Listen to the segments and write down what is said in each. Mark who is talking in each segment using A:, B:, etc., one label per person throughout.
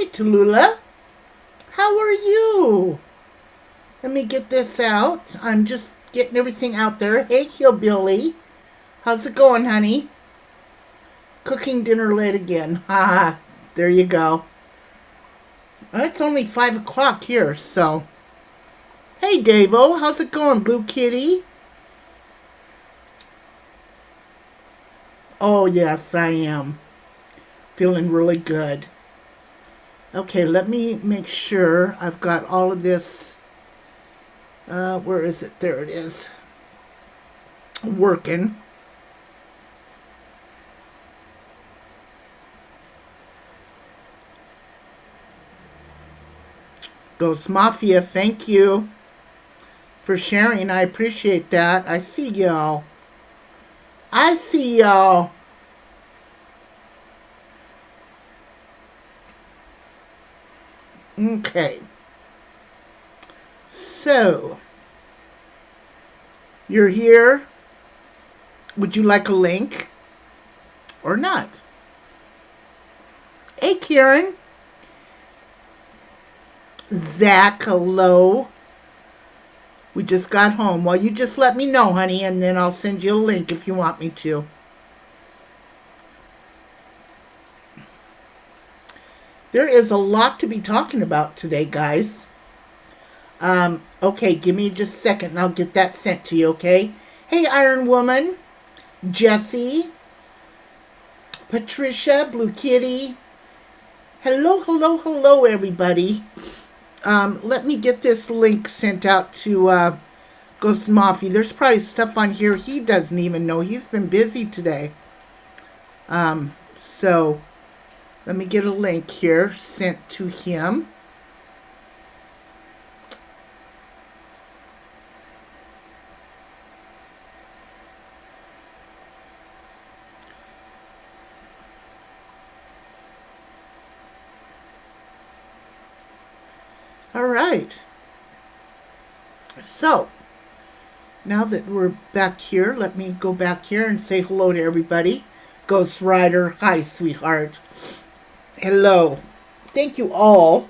A: Hi, Tallulah. How are you? Let me get this out. I'm just getting everything out there. Hey, Hillbilly. How's it going, honey? Cooking dinner late again. Ha! There you go. It's only 5 o'clock here, so. Hey, Davo. How's it going, Blue Kitty? Oh, yes, I am. Feeling really good. Okay, let me make sure I've got all of this. Where is it? There it is. Working. Ghost Mafia, thank you for sharing. I appreciate that. I see y'all. I see y'all. Okay. So, you're here. Would you like a link or not? Hey, Karen. Zach, hello. We just got home. Well, you just let me know, honey, and then I'll send you a link if you want me to. There is a lot to be talking about today, guys. Okay, give me just a second and I'll get that sent to you, okay? Hey, Iron Woman, Jesse, Patricia, Blue Kitty. Hello, hello, hello, everybody. Let me get this link sent out to Ghost Mafia. There's probably stuff on here he doesn't even know. He's been busy today. So let me get a link here sent to him. All right. So, now that we're back here, let me go back here and say hello to everybody. Ghost Rider, hi, sweetheart. Hello. Thank you all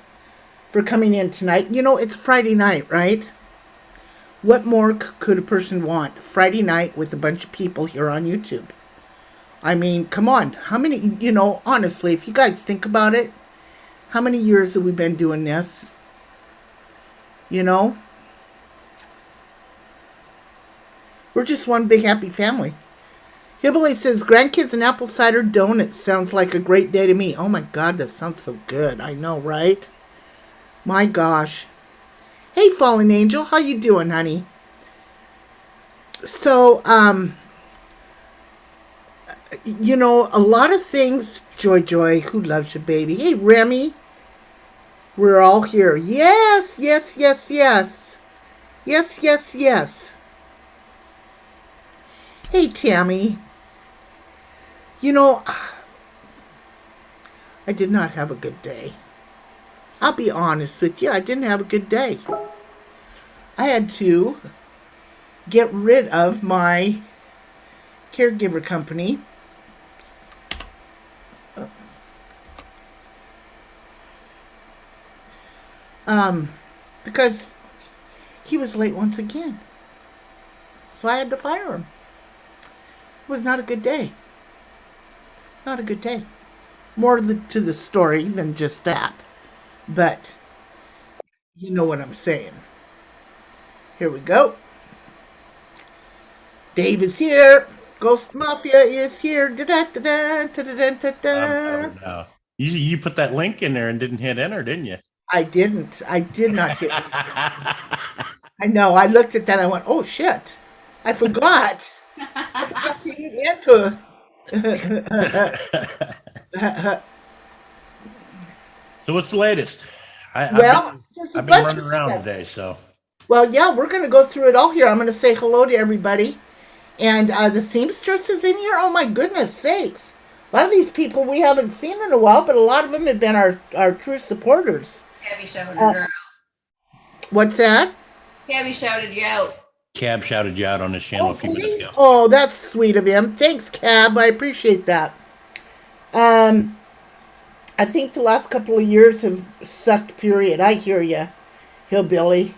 A: for coming in tonight. You know, it's Friday night, right? What more could a person want? Friday night with a bunch of people here on YouTube. I mean, come on. How many, honestly, if you guys think about it, how many years have we been doing this? You know? We're just one big happy family. Hillbilly says, grandkids and apple cider donuts sounds like a great day to me. Oh my God, that sounds so good. I know, right? My gosh. Hey, Fallen Angel, how you doing, honey? So, a lot of things. Joy, who loves you, baby? Hey, Remy. We're all here. Yes, yes, yes, yes. Yes, yes, yes. Hey, Tammy. I did not have a good day. I'll be honest with you. I didn't have a good day. I had to get rid of my caregiver company. Because he was late once again. So I had to fire him. It was not a good day. Not a good day. More to the story than just that. But you know what I'm saying. Here we go. Dave is here. Ghost Mafia is here. Da-da-da-da,
B: I'm
A: da-da-da-da-da.
B: covered now. You put that link in there and didn't hit enter, didn't you?
A: I didn't. I did not hit. I know. I looked at that. I went, "Oh shit! I forgot. I forgot to hit enter."
B: So what's the latest?
A: Well, there's a
B: I've been
A: bunch
B: running
A: of
B: around
A: stuff.
B: today, so
A: Well, yeah, we're going to go through it all here. I'm going to say hello to everybody. And the seamstress is in here. Oh, my goodness sakes. A lot of these people we haven't seen in a while, but a lot of them have been our true supporters.
C: Cabby shouted
A: Uh,
C: her out.
A: what's that?
C: Cabby shouted you out.
B: Cab shouted you out on his channel a
A: Oh,
B: few
A: did
B: minutes
A: he?
B: ago.
A: Oh, that's sweet of him. Thanks, Cab. I appreciate that. Um, I think the last couple of years have sucked, period. I hear you, hillbilly.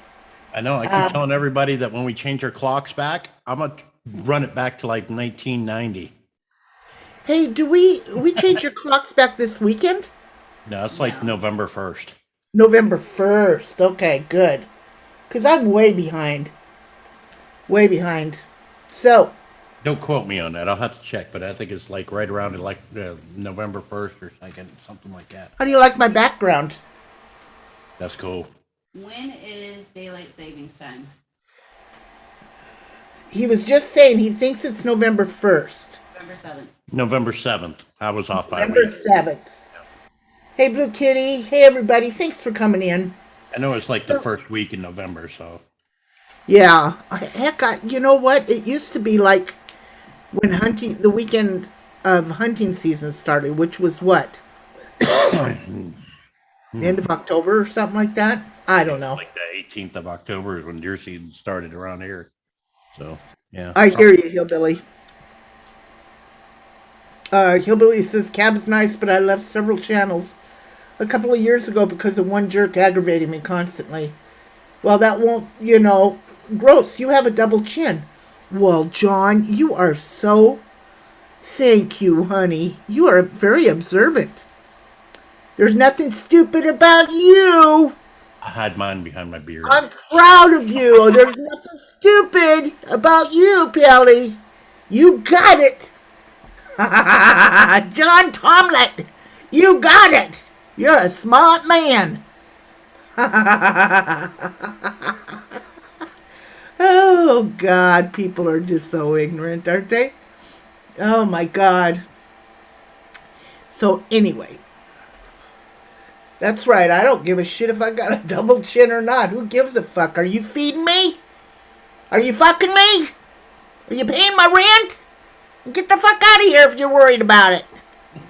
B: I know. I keep telling everybody that when we change our clocks back, I'm gonna run it back to like 1990.
A: Hey, do we change your clocks back this weekend?
B: No, it's like
C: No.
B: November 1st.
A: November 1st. Okay, good. Because I'm way behind. Way behind. So,
B: Don't quote me on that. I'll have to check, but I think it's like right around like November 1st or something like that.
A: how do you like my background?
B: That's cool.
C: When is daylight savings time?
A: He was just saying he thinks it's November 1st.
C: November 7th.
B: November 7th. I was off by a
A: November
B: week.
A: 7th. Hey, Blue Kitty. Hey, everybody. Thanks for coming in.
B: I know it's like the first week in November, so.
A: Yeah. Heck, you know what? It used to be like when the weekend of hunting season started, which was what? The end of October or something like that? I don't know.
B: Like the 18th of October is when deer season started around here. So, yeah.
A: I hear you, Hillbilly. Hillbilly says, cab's nice, but I left several channels a couple of years ago because of one jerk aggravating me constantly. Well, that won't, gross. You have a double chin. Well, John, you are so... Thank you, honey. You are very observant. There's nothing stupid about you.
B: I hide mine behind my beard.
A: I'm proud of you. There's nothing stupid about you, Pelly. You got it. John Tomlin, you got it. You're a smart man. Oh, God. People are just so ignorant, aren't they? Oh, my God. So, anyway. That's right. I don't give a shit if I got a double chin or not. Who gives a fuck? Are you feeding me? Are you fucking me? Are you paying my rent? Get the fuck out of here if you're worried about it.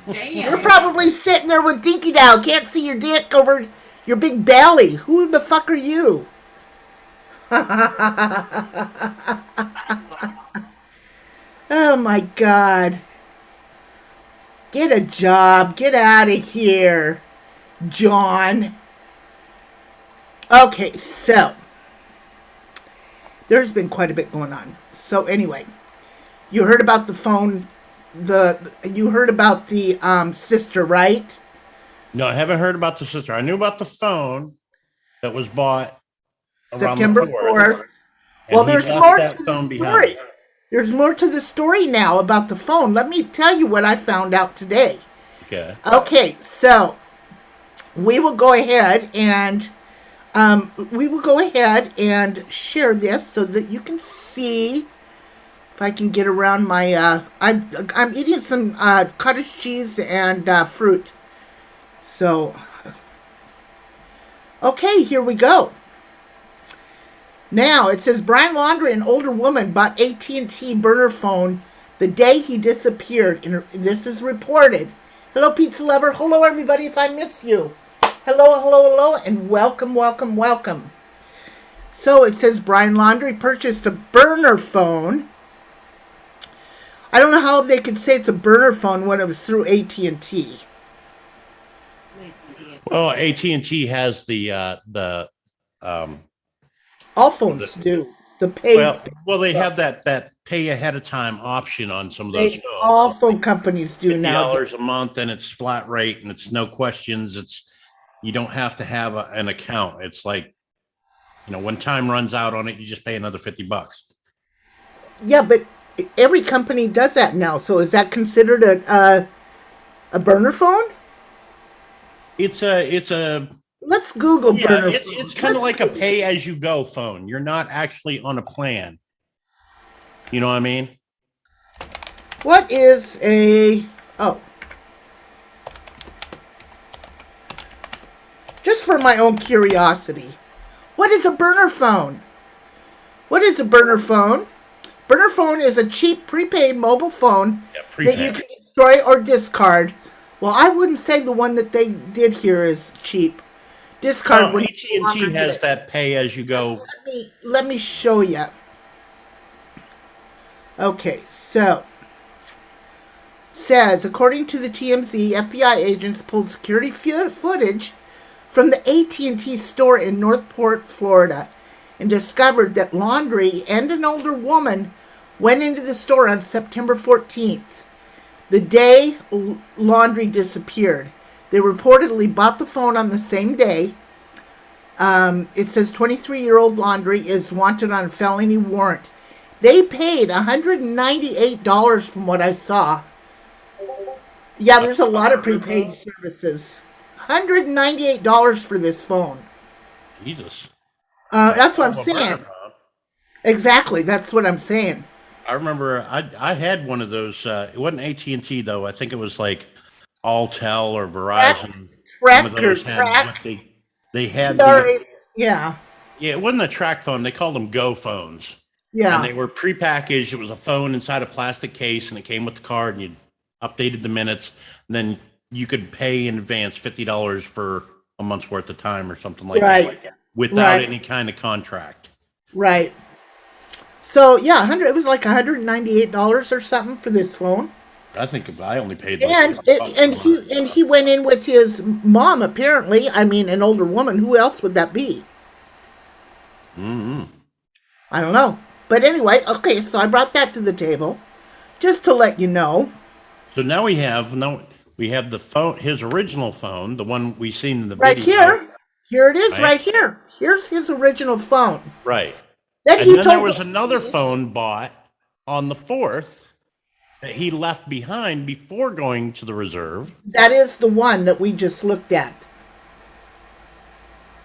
C: Damn.
A: You're probably sitting there with Dinky Dow. Can't see your dick over your big belly. Who the fuck are you? Oh my God. Get a job. Get out of here, John. Okay, so there's been quite a bit going on. So anyway, you heard about the phone. You heard about the sister, right?
B: No, I haven't heard about the sister. I knew about the phone that was bought around
A: September
B: the 4th.
A: 4th. Well,
B: he
A: there's
B: left
A: more
B: that
A: to
B: phone
A: the
B: behind.
A: story. There's more to the story now about the phone. Let me tell you what I found out today.
B: Okay.
A: Okay, so we will go ahead and share this so that you can see. If I can get around my, I'm eating some cottage cheese and fruit. So, okay, here we go. Now it says Brian Laundrie, an older woman, bought AT&T burner phone the day he disappeared. And this is reported. Hello, pizza lover. Hello, everybody. If I missed you, hello, and welcome, welcome, welcome. So it says Brian Laundrie purchased a burner phone. I don't know how they could say it's a burner phone when it was through AT&T.
B: Well, AT&T has the
A: All phones do. The pay.
B: well, they have that pay ahead of time option on some of those phones.
A: All phone companies do now.
B: $50 a month, and it's flat rate, and it's no questions. You don't have to have an account. It's like, when time runs out on it, you just pay another $50.
A: Yeah, but every company does that now. So is that considered a burner phone?
B: It's a.
A: Let's Google burner phone.
B: It's kind of like a pay-as-you-go phone. You're not actually on a plan. You know what I mean?
A: What is a... Oh. Just for my own curiosity. What is a burner phone? What is a burner phone? Burner phone is a cheap prepaid mobile phone that you can destroy or discard. Well, I wouldn't say the one that they did here is cheap. Discard.
B: When AT&T has that pay-as-you-go.
A: Let me show you. says, according to the TMZ, FBI agents pulled security footage from the AT&T store in Northport, Florida, and discovered that Laundrie and an older woman went into the store on September 14th, the day Laundrie disappeared. They reportedly bought the phone on the same day. It says 23-year-old Laundrie is wanted on a felony warrant. They paid $198 from what I saw. Yeah, there's a lot of prepaid services. $198 for this phone.
B: Jesus.
A: That's what I'm saying. Exactly, that's what I'm saying.
B: I remember I had one of those. It wasn't AT&T though. I think it was like Alltel or Verizon.
A: Track
B: Some of those
A: or
B: had
A: track.
B: what they had.
A: Yeah.
B: Yeah, it wasn't a track phone. They called them Go phones.
A: Yeah.
B: And they were prepackaged. It was a phone inside a plastic case, and it came with the card, and you updated the minutes. And then you could pay in advance $50 for a month's worth of time or something like that, without any kind of contract.
A: Right. So yeah, it was like $198 or something for this phone.
B: I think I only paid.
A: And he went in with his mom apparently. I mean, an older woman. Who else would that be?
B: Mm-hmm.
A: I don't know. But anyway, okay. So I brought that to the table, just to let you know.
B: So now we have the phone, his original phone, the one we seen in the
A: right
B: video.
A: Here. Here it is. Right here. Here's his original phone.
B: Right.
A: That
B: and then there was another phone bought on the 4th that he left behind before going to the reserve.
A: That is the one that we just looked at.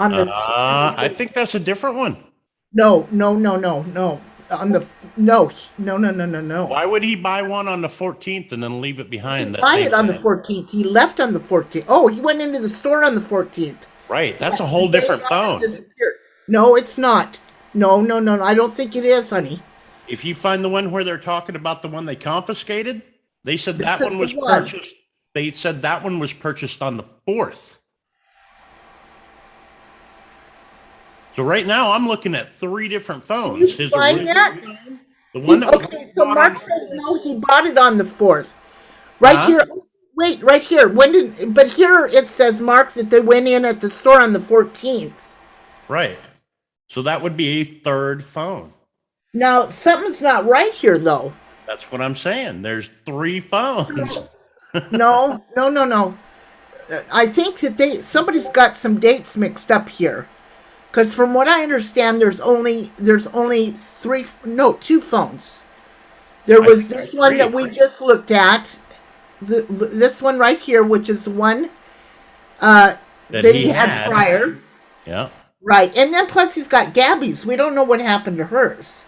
A: On the
B: I think that's a different one.
A: No. On the no.
B: Why would he buy one on the 14th and then leave it behind?
A: Buy it on the 14th. He left on the 14th. Oh, he went into the store on the 14th.
B: Right. That's a whole different phone.
A: No, it's not. No. I don't think it is, honey.
B: If you find the one where they're talking about the one they confiscated, they said that one was purchased. They said that one was purchased on the 4th. So right now I'm looking at 3 different phones.
A: Can you find that?
B: The one that was
A: so Mark says no, he bought it on the 4th. Right here. Wait, right here. But here it says, Mark, that they went in at the store on the 14th.
B: Right. So that would be a 3rd phone.
A: Now, something's not right here, though.
B: That's what I'm saying. There's 3 phones.
A: No. I think that somebody's got some dates mixed up here. Because from what I understand, there's only 2 phones. There was this one that we just looked at. This one right here, which is the one that he had prior.
B: Yeah.
A: Right. And then plus he's got Gabby's. We don't know what happened to hers.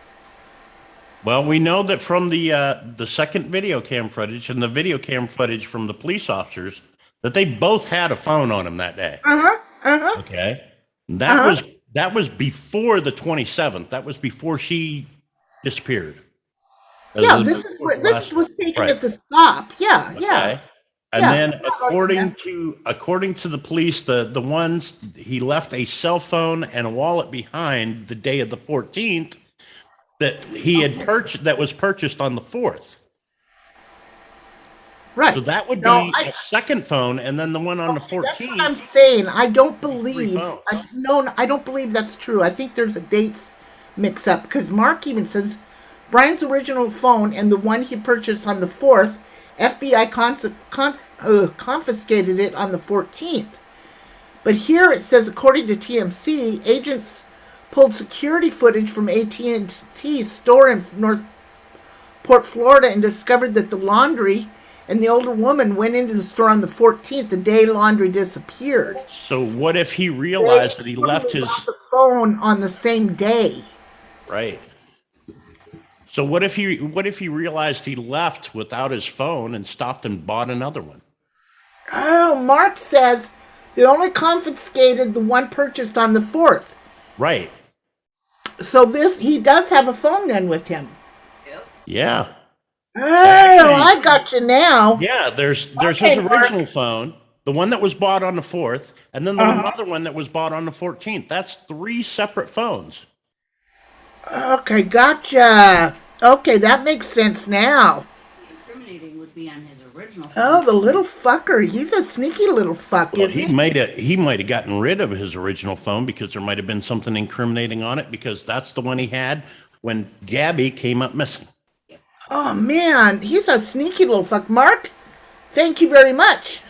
B: Well, we know that from the second video cam footage and the video cam footage from the police officers that they both had a phone on them that day. Okay. That was before the 27th. That was before she disappeared.
A: Yeah, this was taken at the stop. Yeah.
B: And then according to the police, the ones he left a cell phone and a wallet behind the day of the 14th that he had purchased, that was purchased on the 4th.
A: Right.
B: So that would be a second phone, and then the one on the 14th.
A: That's what I'm saying. I don't believe. I don't believe that's true. I think there's a dates mix up because Mark even says Brian's original phone and the one he purchased on the 4th, FBI confiscated it on the 14th. But here it says, according to TMZ, agents pulled security footage from AT&T's store in Northport, Florida, and discovered that the Laundrie and the older woman went into the store on the 14th, the day Laundrie disappeared.
B: So what if he realized that he left his
A: phone on the same day?
B: Right. So what if he realized he left without his phone and stopped and bought another one?
A: Oh, Mark says they only confiscated the one purchased on the 4th.
B: Right.
A: So he does have a phone then with him.
C: Yep.
B: Yeah.
A: Oh, I got you now.
B: Yeah, there's his original phone, the one that was bought on the 4th, and then another one that was bought on the 14th. That's 3 separate phones.
A: Okay, gotcha. Okay, that makes sense now.
C: The impersonating would be on his original phone.
A: Oh, the little fucker. He's a sneaky little fuck,
B: Well,
A: isn't
B: he might have gotten rid of his original phone because there might have been something incriminating on it, because that's the one he had when Gabby came up missing.
A: Oh, man. He's a sneaky little fuck. Mark, thank you very much.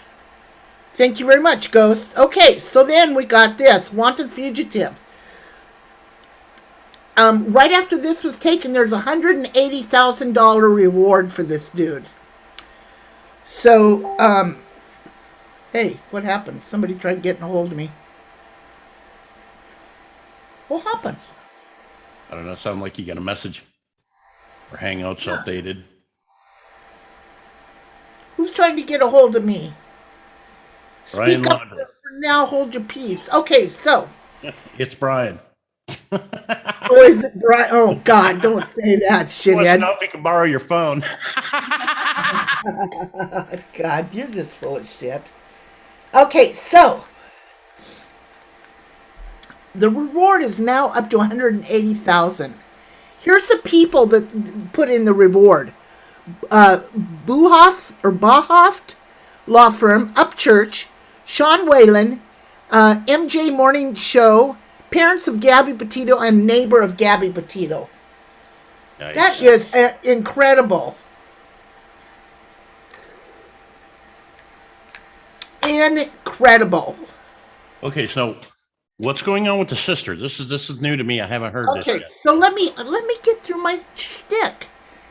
A: Thank you very much, Ghost. Okay, so then we got this. Wanted fugitive. Right after this was taken, there's a $180,000 reward for this dude. So, hey, what happened? Somebody tried getting a hold of me. What happened?
B: I don't know. Sound like you got a message. Or Hangouts updated.
A: Who's trying to get a hold of me?
B: Brian
A: Speak up
B: Laundrie.
A: for now. Hold your peace. Okay, so.
B: It's Brian.
A: Or is it Brian? Oh, God, don't say that,
B: Wants to
A: shithead.
B: know if he can borrow your phone.
A: God, you're just full of shit. Okay, so. The reward is now up to $180,000. Here's the people that put in the reward. Bahoft Law Firm, Upchurch, Sean Whalen, MJ Morning Show, parents of Gabby Petito, and neighbor of Gabby Petito.
B: Nice.
A: That is incredible. Incredible.
B: Okay, so what's going on with the sister? This is new to me. I haven't heard this
A: Okay,
B: yet.
A: so let me get through my shtick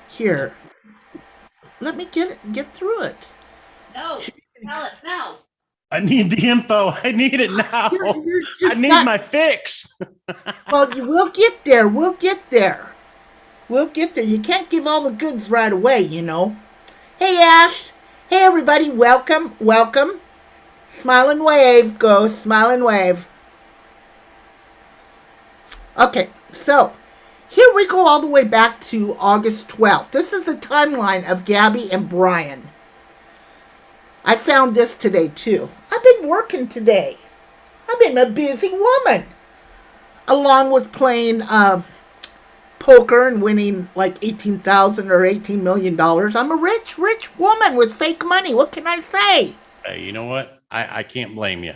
A: here. Let me get through it.
C: No, tell us now.
B: I need the info. I need it now.
A: You're
B: I
A: just
B: need
A: not-
B: my fix.
A: Well, we'll get there. We'll get there. We'll get there. You can't give all the goods right away, you know. Hey, Ash. Hey, everybody. Welcome. Welcome. Smile and wave. Go. Smile and wave. Okay, so here we go all the way back to August 12th. This is the timeline of Gabby and Brian. I found this today, too. I've been working today. I've been a busy woman. Along with playing poker and winning like $18,000 or $18 million. I'm a rich, rich woman with fake money. What can I say?
B: Hey, you know what? I can't blame you.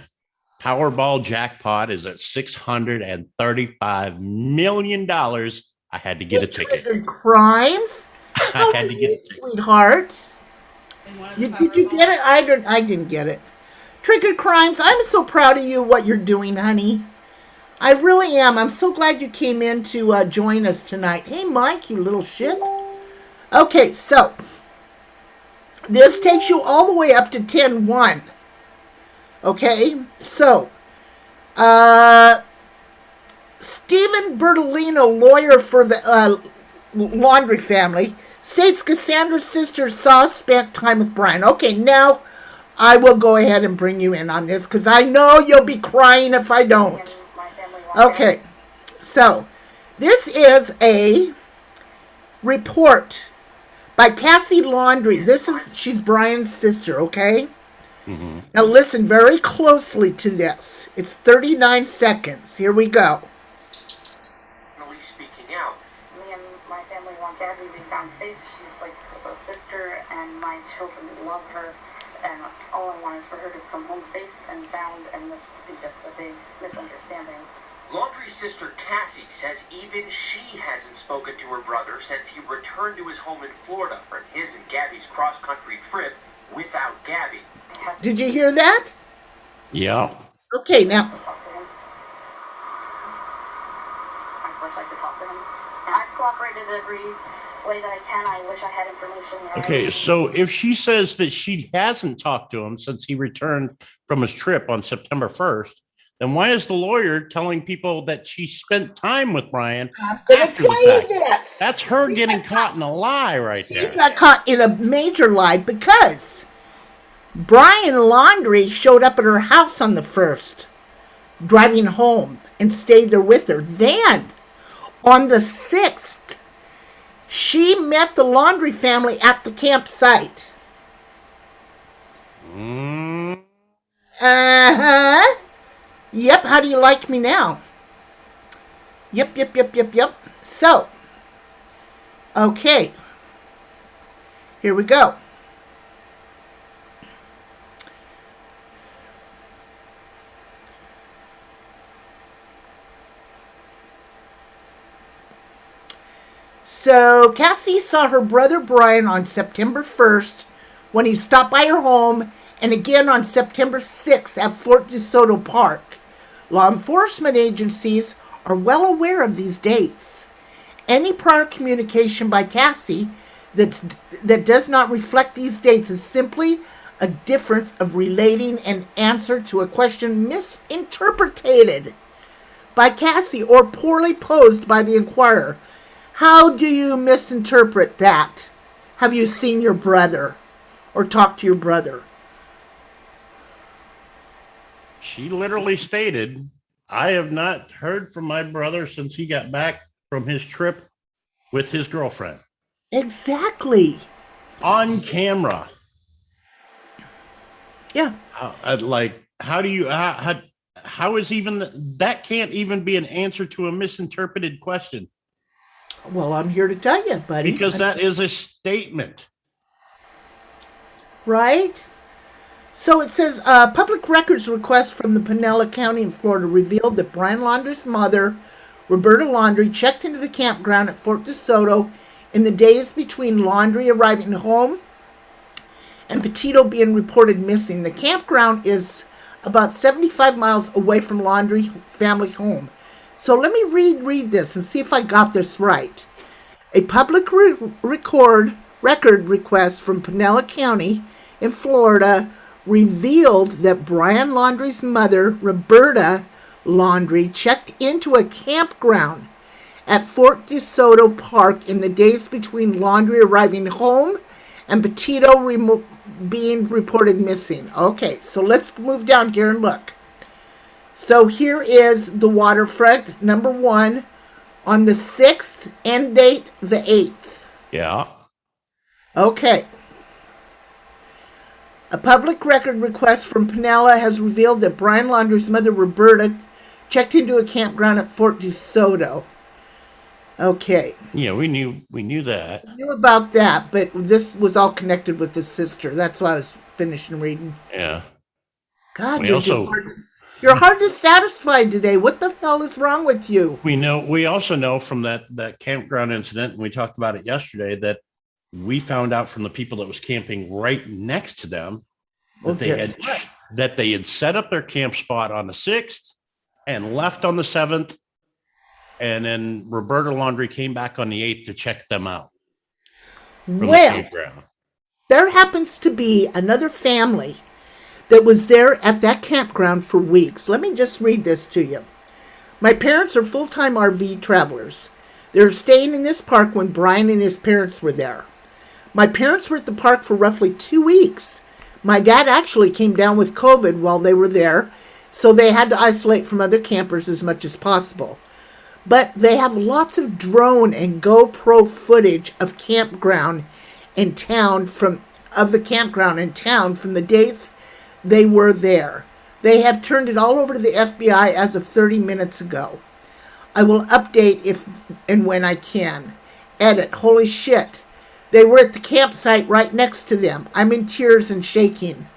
B: Powerball jackpot is at $635 million. I had to get a ticket.
A: Triggered crimes?
B: I had to get a ticket.
A: Sweetheart.
C: In one of the
A: Did you
C: Powerball.
A: get it? I didn't get it. Triggered crimes. I'm so proud of you, what you're doing, honey. I really am. I'm so glad you came in to join us tonight. Hey, Mike, you little shit. Okay, so this takes you all the way up to 10-1. Okay, so Stephen Bertolino, lawyer for the Laundrie family, states Cassandra's sister spent time with Brian. Okay, now I will go ahead and bring you in on this because I know you'll be crying if I don't. Okay, so this is a report by Cassie Laundrie. She's Brian's sister, okay?
B: Mm-hmm.
A: Now listen very closely to this. It's 39 seconds. Here we go.
D: Speaking out.
E: Me and my family want Gabby to be found safe. She's like a sister, and my children love her. And all I want is for her to come home safe and sound, and this to be just a big misunderstanding.
D: Laundrie's sister Cassie says even she hasn't spoken to her brother since he returned to his home in Florida from his and Gabby's cross-country trip without Gabby.
A: Did you hear that?
B: Yeah.
A: Okay, now
E: Talk to him. I wish I could talk to him. And I've cooperated every way that I can. I wish I had information.
B: Okay, so if she says that she hasn't talked to him since he returned from his trip on September 1st, then why is the lawyer telling people that she spent time with Brian
A: I'm going to
B: after the
A: tell you
B: fact?
A: this.
B: That's her getting caught in a lie right
A: You
B: there.
A: got caught in a major lie because Brian Laundrie showed up at her house on the 1st, driving home, and stayed there with her. Then, on the 6th, she met the Laundrie family at the campsite. Uh-huh. Yep, how do you like me now? Yep. So, okay. Here we go. So Cassie saw her brother Brian on September 1st when he stopped by her home, and again on September 6th at Fort DeSoto Park. Law enforcement agencies are well aware of these dates. Any prior communication by Cassie that does not reflect these dates is simply a difference of relating an answer to a question misinterpreted by Cassie or poorly posed by the inquirer. How do you misinterpret that? Have you seen your brother or talked to your brother?
B: She literally stated, I have not heard from my brother since he got back from his trip with his girlfriend.
A: Exactly.
B: On camera.
A: Yeah.
B: How do you, how is even, that can't even be an answer to a misinterpreted question.
A: Well, I'm here to tell you, buddy.
B: Because that is a statement.
A: Right? So it says, public records request from the Pinellas County in Florida revealed that Brian Laundrie's mother, Roberta Laundrie, checked into the campground at Fort DeSoto in the days between Laundrie arriving home and Petito being reported missing. The campground is about 75 miles away from Laundrie family home. So let me read this and see if I got this right. A public record request from Pinellas County in Florida revealed that Brian Laundrie's mother, Roberta Laundrie, checked into a campground at Fort DeSoto Park in the days between Laundrie arriving home and Petito being reported missing. Okay, so let's move down here and look. So here is the waterfront, number 1, on the 6th, end date the 8th.
B: Yeah.
A: Okay. A public record request from Pinellas has revealed that Brian Laundrie's mother, Roberta, checked into a campground at Fort DeSoto. Okay.
B: Yeah, we knew that.
A: I knew about that, but this was all connected with his sister. That's why I was finishing reading.
B: Yeah.
A: God, you're hard to satisfy today. What the hell is wrong with you?
B: We also know from that campground incident, and we talked about it yesterday, that we found out from the people that was camping right next to them that they had set up their camp spot on the 6th and left on the 7th. And then Roberta Laundrie came back on the 8th to check them out.
A: Well, there happens to be another family that was there at that campground for weeks. Let me just read this to you. My parents are full-time RV travelers. They were staying in this park when Brian and his parents were there. My parents were at the park for roughly 2 weeks. My dad actually came down with COVID while they were there, so they had to isolate from other campers as much as possible. But they have lots of drone and GoPro footage of the campground in town from the days they were there. They have turned it all over to the FBI as of 30 minutes ago. I will update if and when I can. Edit. Holy shit. They were at the campsite right next to them. I'm in tears and shaking.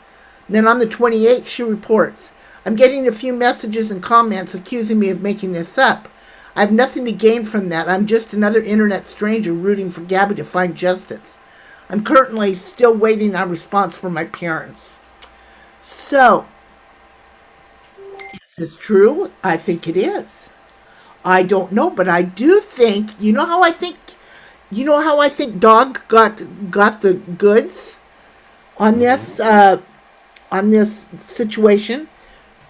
A: Then on the 28th, she reports, I'm getting a few messages and comments accusing me of making this up. I have nothing to gain from that. I'm just another internet stranger rooting for Gabby to find justice. I'm currently still waiting on response from my parents. So, is this true? I think it is. I don't know, but I do think, you know how I think Dog got the goods on this situation?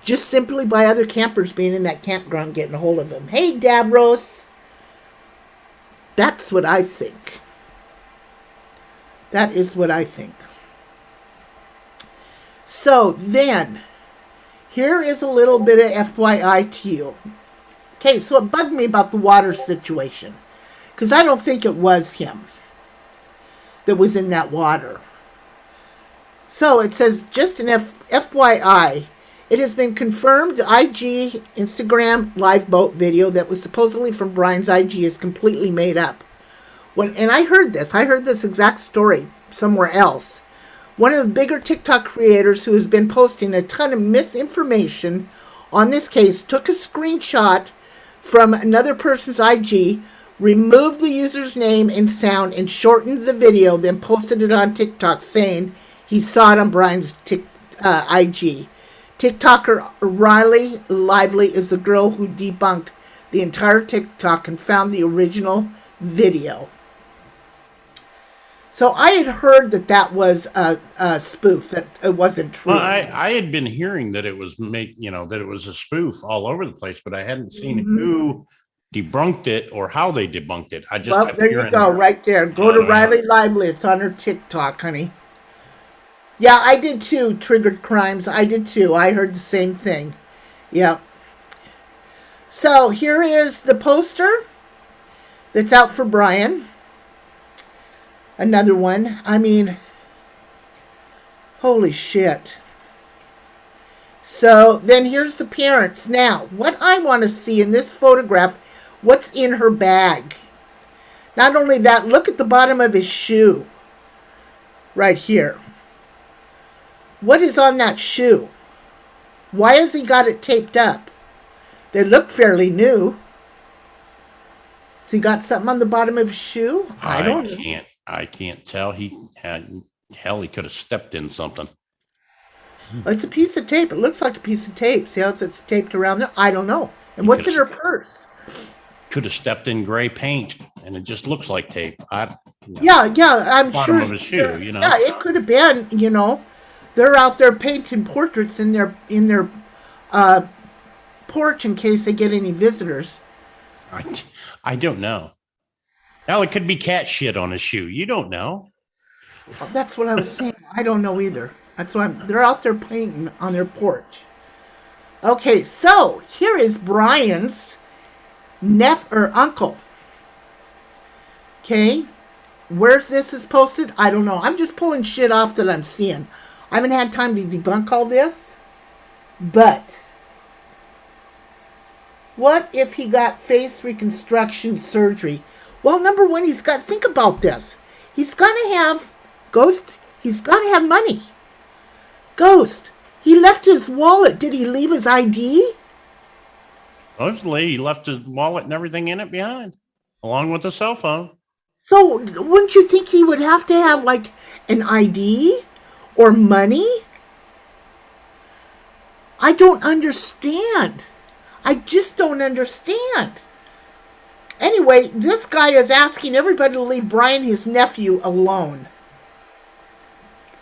A: Just simply by other campers being in that campground getting a hold of him. Hey, Davros. That's what I think. That is what I think. So then, here is a little bit of FYI to you. Okay, so it bugged me about the water situation, because I don't think it was him that was in that water. So it says, just an FYI, it has been confirmed the IG Instagram live boat video that was supposedly from Brian's IG is completely made up. And I heard this exact story somewhere else. One of the bigger TikTok creators who has been posting a ton of misinformation on this case took a screenshot from another person's IG removed the user's name and sound and shortened the video, then posted it on TikTok saying he saw it on Brian's IG. TikToker Riley Lively is the girl who debunked the entire TikTok and found the original video. So I had heard that was a spoof, that it wasn't true.
B: Well, I had been hearing that it was that it was a spoof all over the place, but I hadn't seen who debunked it or how they debunked it. I just
A: Well, there you go, right there. Go to Riley Lively. It's on her TikTok, honey. Yeah, I did too. Triggered crimes. I did too. I heard the same thing. Yeah. So here is the poster that's out for Brian. Another one. I mean, holy shit. So then here's the parents. Now, what I want to see in this photograph, what's in her bag? Not only that, look at the bottom of his shoe. Right here. What is on that shoe? Why has he got it taped up? They look fairly new. Has he got something on the bottom of his shoe? I don't know.
B: I can't tell. He could have stepped in something.
A: It's a piece of tape. It looks like a piece of tape. See how it's taped around there? I don't know. And what's in her purse?
B: Could have stepped in gray paint, and it just looks like tape.
A: Yeah, I'm sure.
B: Of his shoe,
A: Yeah, it could have been. They're out there painting portraits in their porch in case they get any visitors.
B: I don't know. Now it could be cat shit on his shoe. You don't know.
A: Well, that's what I was saying. I don't know either. That's why they're out there painting on their porch. Okay, so here is Brian's uncle. Okay, where's this is posted? I don't know. I'm just pulling shit off that I'm seeing. I haven't had time to debunk all this, but what if he got face reconstruction surgery? Well, number one, think about this. He's got to have, Ghost, he's got to have money. Ghost, he left his wallet. Did he leave his ID?
B: Supposedly, he left his wallet and everything in it behind, along with the cell phone.
A: So, wouldn't you think he would have to have, like, an ID or money? I don't understand. I just don't understand. Anyway, this guy is asking everybody to leave Brian, his nephew, alone.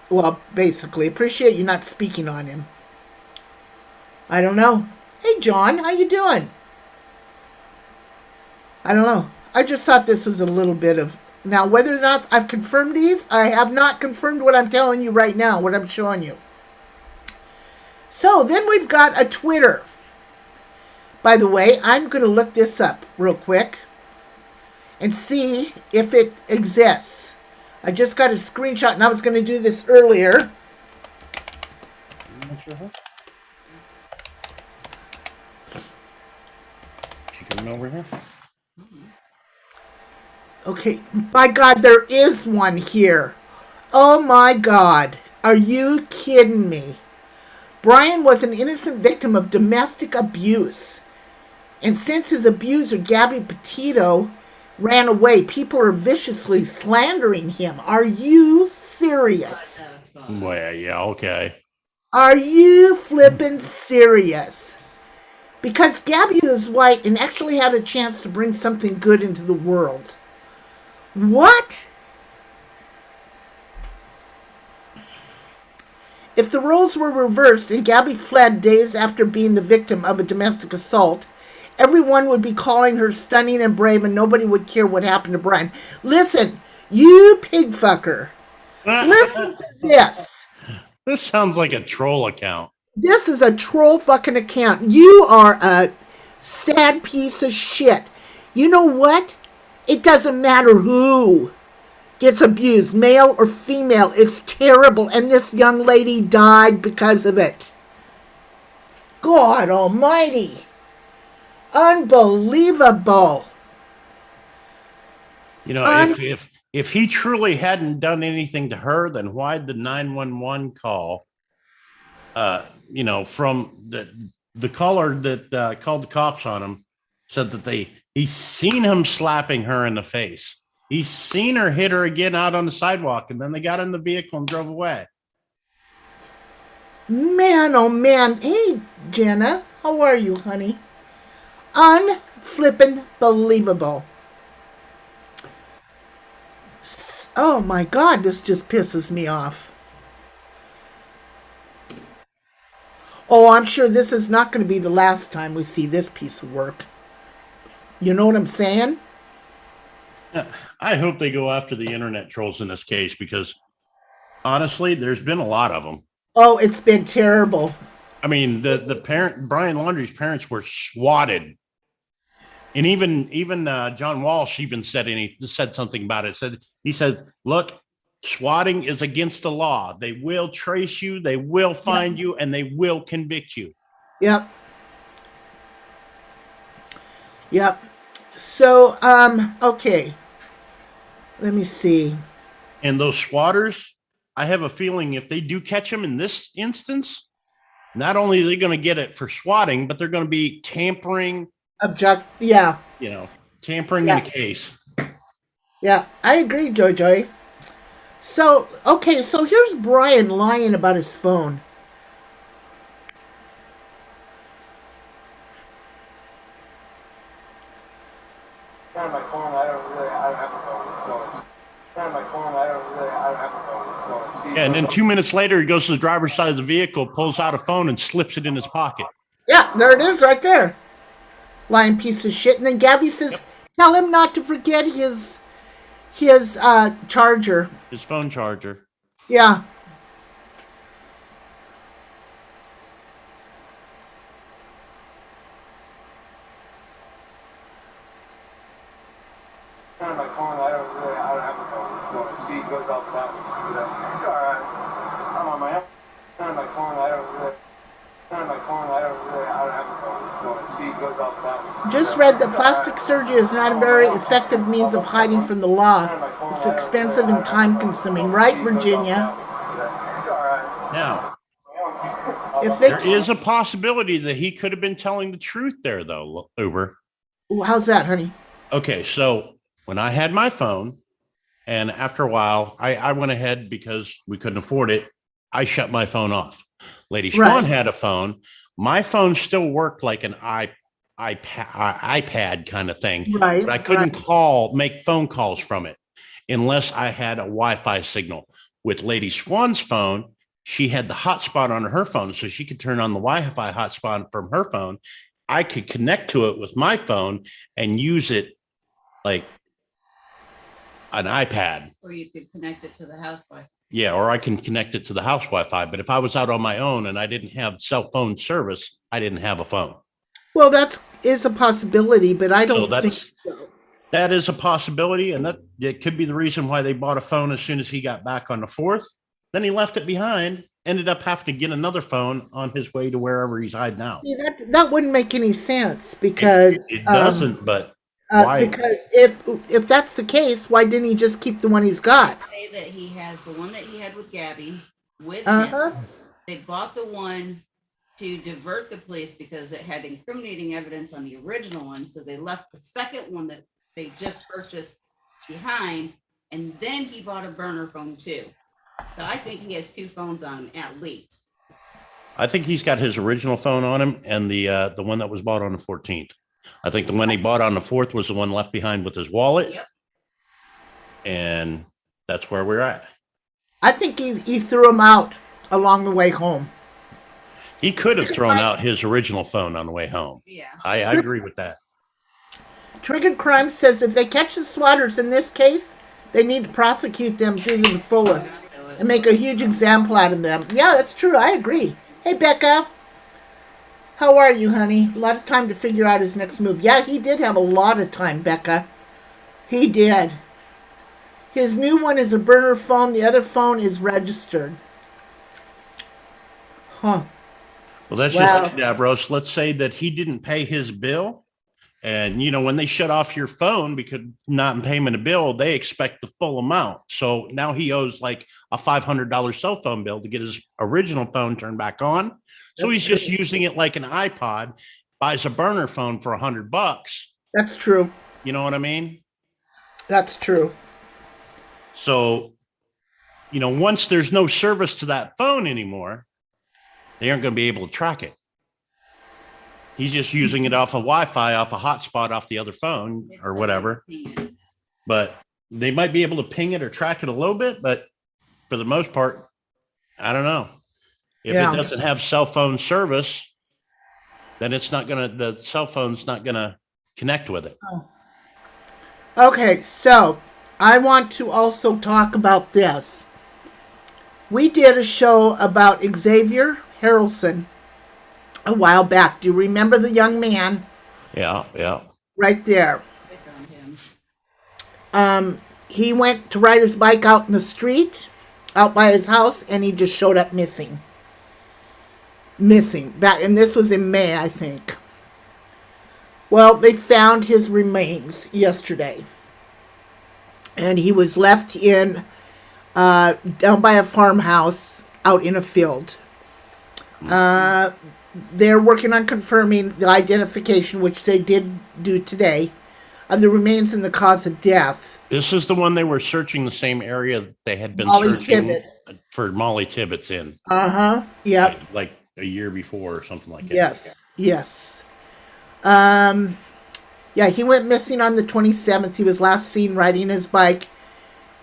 A: Well, basically, appreciate you not speaking on him. I don't know. Hey, John, how you doing? I don't know. I just thought this was a little bit of... Now, whether or not I've confirmed these, I have not confirmed what I'm telling you right now, what I'm showing you. So, then we've got a Twitter. By the way, I'm going to look this up real quick and see if it exists. I just got a screenshot, and I was going to do this earlier.
B: She coming over here?
A: Okay, by God, there is one here. Oh my God, are you kidding me? Brian was an innocent victim of domestic abuse. And since his abuser, Gabby Petito, ran away, people are viciously slandering him. Are you serious?
B: Well, yeah, okay.
A: Are you flippin' serious? Because Gabby is white and actually had a chance to bring something good into the world. What? If the roles were reversed and Gabby fled days after being the victim of a domestic assault, everyone would be calling her stunning and brave and nobody would care what happened to Brian. Listen, you pig fucker. Listen to this.
B: This sounds like a troll account.
A: This is a troll fucking account. You are a sad piece of shit. You know what? It doesn't matter who gets abused, male or female. It's terrible. And this young lady died because of it. God almighty. Unbelievable.
B: You know, if he truly hadn't done anything to her, then why'd the 911 call, from the caller that called the cops on him said that He's seen him slapping her in the face. He's seen her hit her again out on the sidewalk, and then they got in the vehicle and drove away.
A: Man, oh man. Hey, Jenna, how are you, honey? Unflippin' believable. Oh my God, this just pisses me off. Oh, I'm sure this is not going to be the last time we see this piece of work. You know what I'm saying?
B: I hope they go after the internet trolls in this case because honestly, there's been a lot of them.
A: Oh, it's been terrible.
B: I mean, the parent Brian Laundrie's parents were swatted, and even John Walsh even said something about it. He said, "Look, swatting is against the law. They will trace you, they will find you, and they will convict you."
A: Yep. Yep. So, okay. Let me see.
B: And those swatters, I have a feeling if they do catch them in this instance, not only are they going to get it for swatting, but they're going to be tampering.
A: Yeah.
B: Tampering in a case.
A: Yeah, I agree, Joy. So, okay, so here's Brian lying about his phone.
B: Yeah, and then 2 minutes later, he goes to the driver's side of the vehicle, pulls out a phone, and slips it in his pocket.
A: Yeah, there it is right there. Lying piece of shit. And then Gabby says, tell him not to forget his charger.
B: His phone charger.
A: Yeah. Just read that plastic surgery is not a very effective means of hiding from the law. It's expensive and time consuming, right, Virginia?
B: Now,
A: If
B: there is a possibility that he could have been telling the truth there, though, Uber.
A: How's that, honey?
B: Okay, so when I had my phone, and after a while, I went ahead because we couldn't afford it. I shut my phone off. Lady Swan had a phone. My phone still worked like an iPad kind of thing.
A: Right.
B: But I couldn't make phone calls from it unless I had a Wi-Fi signal. With Lady Swan's phone, she had the hotspot on her phone, so she could turn on the Wi-Fi hotspot from her phone. I could connect to it with my phone and use it like an iPad.
C: Or you could connect it to the house Wi-Fi.
B: Yeah, or I can connect it to the house Wi-Fi. But if I was out on my own and I didn't have cell phone service, I didn't have a phone.
A: Well, that is a possibility, but I don't think so.
B: That is a possibility, and that it could be the reason why they bought a phone as soon as he got back on the 4th. Then he left it behind, ended up having to get another phone on his way to wherever he's hiding out.
A: Yeah, that wouldn't make any sense because
B: it doesn't, but why?
A: Because if that's the case, why didn't he just keep the one he's got?
C: Say that he has the one that he had with Gabby with him. They bought the one to divert the police because it had incriminating evidence on the original one. So they left the second one that they just purchased behind, and then he bought a burner phone too. So I think he has 2 phones on him at least.
B: I think he's got his original phone on him and the one that was bought on the 14th. I think the one he bought on the 4th was the one left behind with his wallet.
C: Yep.
B: And that's where we're at.
A: I think he threw him out along the way home.
B: He could have thrown out his original phone on the way home.
C: Yeah.
B: I agree with that.
A: Triggered Crime says if they catch the swatters in this case, they need to prosecute them to the fullest and make a huge example out of them. Yeah, that's true. I agree. Hey, Becca. How are you, honey? A lot of time to figure out his next move. Yeah, he did have a lot of time, Becca. He did. His new one is a burner phone. The other phone is registered. Huh.
B: Well, that's just Davros. Let's say that he didn't pay his bill. And, when they shut off your phone because not in payment of bill, they expect the full amount. So now he owes like a $500 cell phone bill to get his original phone turned back on. So he's just using it like an iPod, buys a burner phone for $100
A: That's true.
B: You know what I mean?
A: That's true.
B: So, once there's no service to that phone anymore, they aren't going to be able to track it. He's just using it off of Wi-Fi, off a hotspot off the other phone or whatever. But they might be able to ping it or track it a little bit, but for the most part, I don't know. If it doesn't have cell phone service, then the cell phone's not gonna connect with it.
A: Oh. Okay, so I want to also talk about this. We did a show about Xavier Harrelson a while back. Do you remember the young man?
B: Yeah.
A: Right there. He went to ride his bike out in the street, out by his house, and he just showed up missing. Back, and this was in May, I think. Well, they found his remains yesterday, and he was left in down by a farmhouse out in a field. They're working on confirming the identification, which they did do today, of the remains and the cause of death.
B: This is the one they were searching the same area that they had been
A: Molly
B: searching
A: Tibbetts.
B: for Molly Tibbetts in.
A: Yep.
B: Like a year before or something like that.
A: Yes. Yeah, he went missing on the 27th. He was last seen riding his bike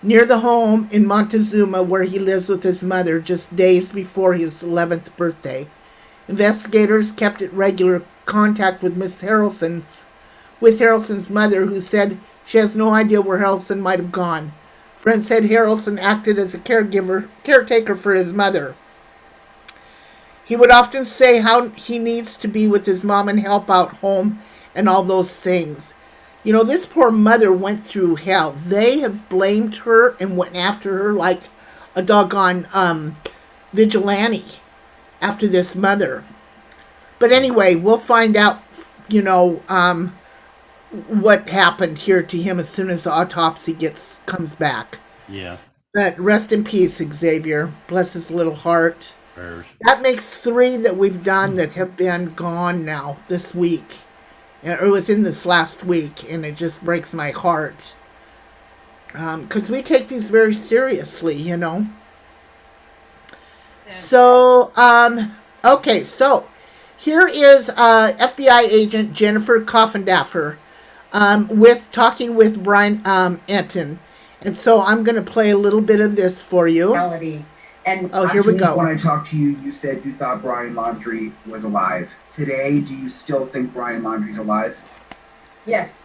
A: near the home in Montezuma where he lives with his mother just days before his 11th birthday. Investigators kept in regular contact with Harrelson's mother, who said she has no idea where Harrelson might have gone. Friends said Harrelson acted as a caretaker for his mother. He would often say how he needs to be with his mom and help out home and all those things. This poor mother went through hell. They have blamed her and went after her like a doggone vigilante after this mother. But anyway, we'll find out, what happened here to him as soon as the autopsy comes back.
B: Yeah.
A: But rest in peace, Xavier. Bless his little heart.
B: Prayers.
A: That makes 3 that we've done that have been gone now this week, or within this last week, and it just breaks my heart. Because we take these very seriously, Yeah. So, okay, so here is FBI agent Jennifer Coffendaffer talking with Brian Enton. And so I'm going to play a little bit of this for you.
F: And
A: here we go.
F: When I talked to you, you said you thought Brian Laundrie was alive. Today, do you still think Brian Laundrie's alive?
G: Yes,